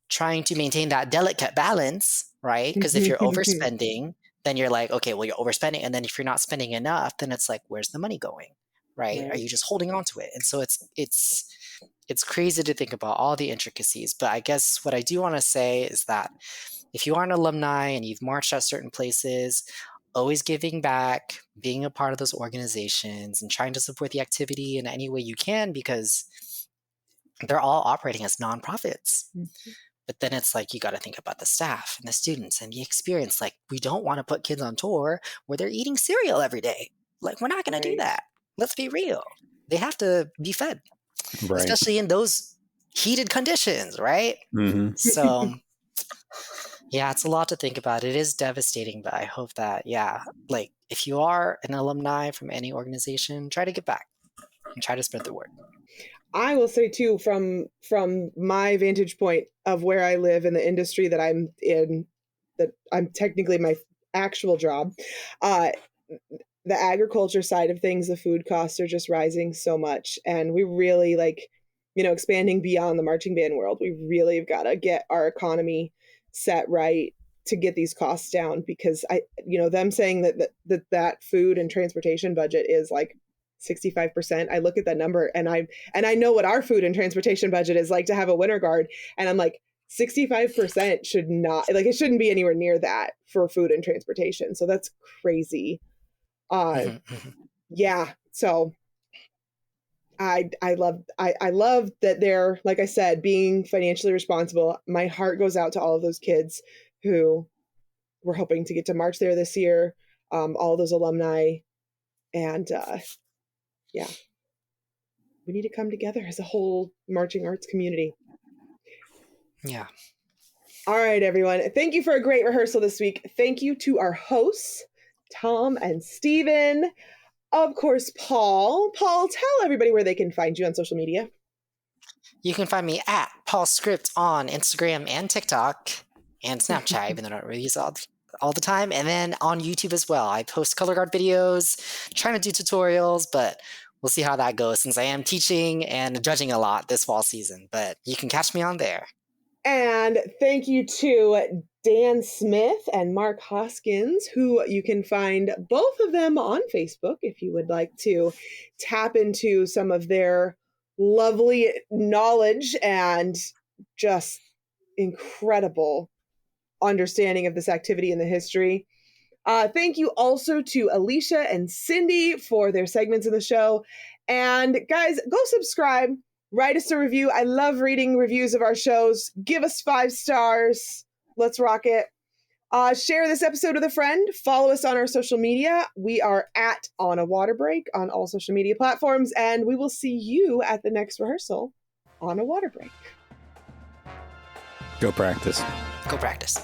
trying to maintain that delicate balance, right? Because if you're overspending, then you're like, okay, well, you're overspending. And then if you're not spending enough, then it's like, where's the money going? Right? Are you just holding on to it? And so it's crazy to think about all the intricacies. But I guess what I do want to say is that if you are an alumni and you've marched at certain places, always giving back, being a part of those organizations, and trying to support the activity in any way you can, because they're all operating as nonprofits. But then it's like, you got to think about the staff and the students and the experience. Like, we don't want to put kids on tour where they're eating cereal every day. Like, we're not going to do that. Let's be real. They have to be fed, especially in those heated conditions, right? So yeah, it's a lot to think about. It is devastating, but I hope that, like if you are an alumni from any organization, try to give back and try to spread the word. I will say too, from my vantage point of where I live in the industry that I'm in, that I'm technically my actual job, the agriculture side of things, the food costs are just rising so much. And we really expanding beyond the marching band world, we really have got to get our economy set right to get these costs down, because them saying that food and transportation budget is like 65%. I look at that number and I know what our food and transportation budget is like to have a Winter Guard. And I'm like, 65% should not, like, it shouldn't be anywhere near that for food and transportation. So that's crazy. Yeah. So I love that they're, like I said, being financially responsible. My heart goes out to all of those kids who were hoping to get to march there this year. All those alumni, and we need to come together as a whole marching arts community. Yeah. All right, everyone. Thank you for a great rehearsal this week. Thank you to our hosts, Thom and Steven. Of course, Paul. Paul, tell everybody where they can find you on social media. You can find me at Paul Script on Instagram and TikTok and Snapchat, even though I don't really use all the time. And then on YouTube as well. I post color guard videos, trying to do tutorials, but we'll see how that goes since I am teaching and judging a lot this fall season. But you can catch me on there. And thank you to Dan Smith and Mark Hoskins, who you can find both of them on Facebook if you would like to tap into some of their lovely knowledge and just incredible understanding of this activity and the history. Thank you also to Alicia and Cindy for their segments in the show. And guys, go subscribe, write us a review. I love reading reviews of our shows. Give us 5 stars. Let's rock it. Share this episode with a friend. Follow us on our social media. We are at On a Water Break on all social media platforms, and we will see you at the next rehearsal on a water break. Go practice. Go practice.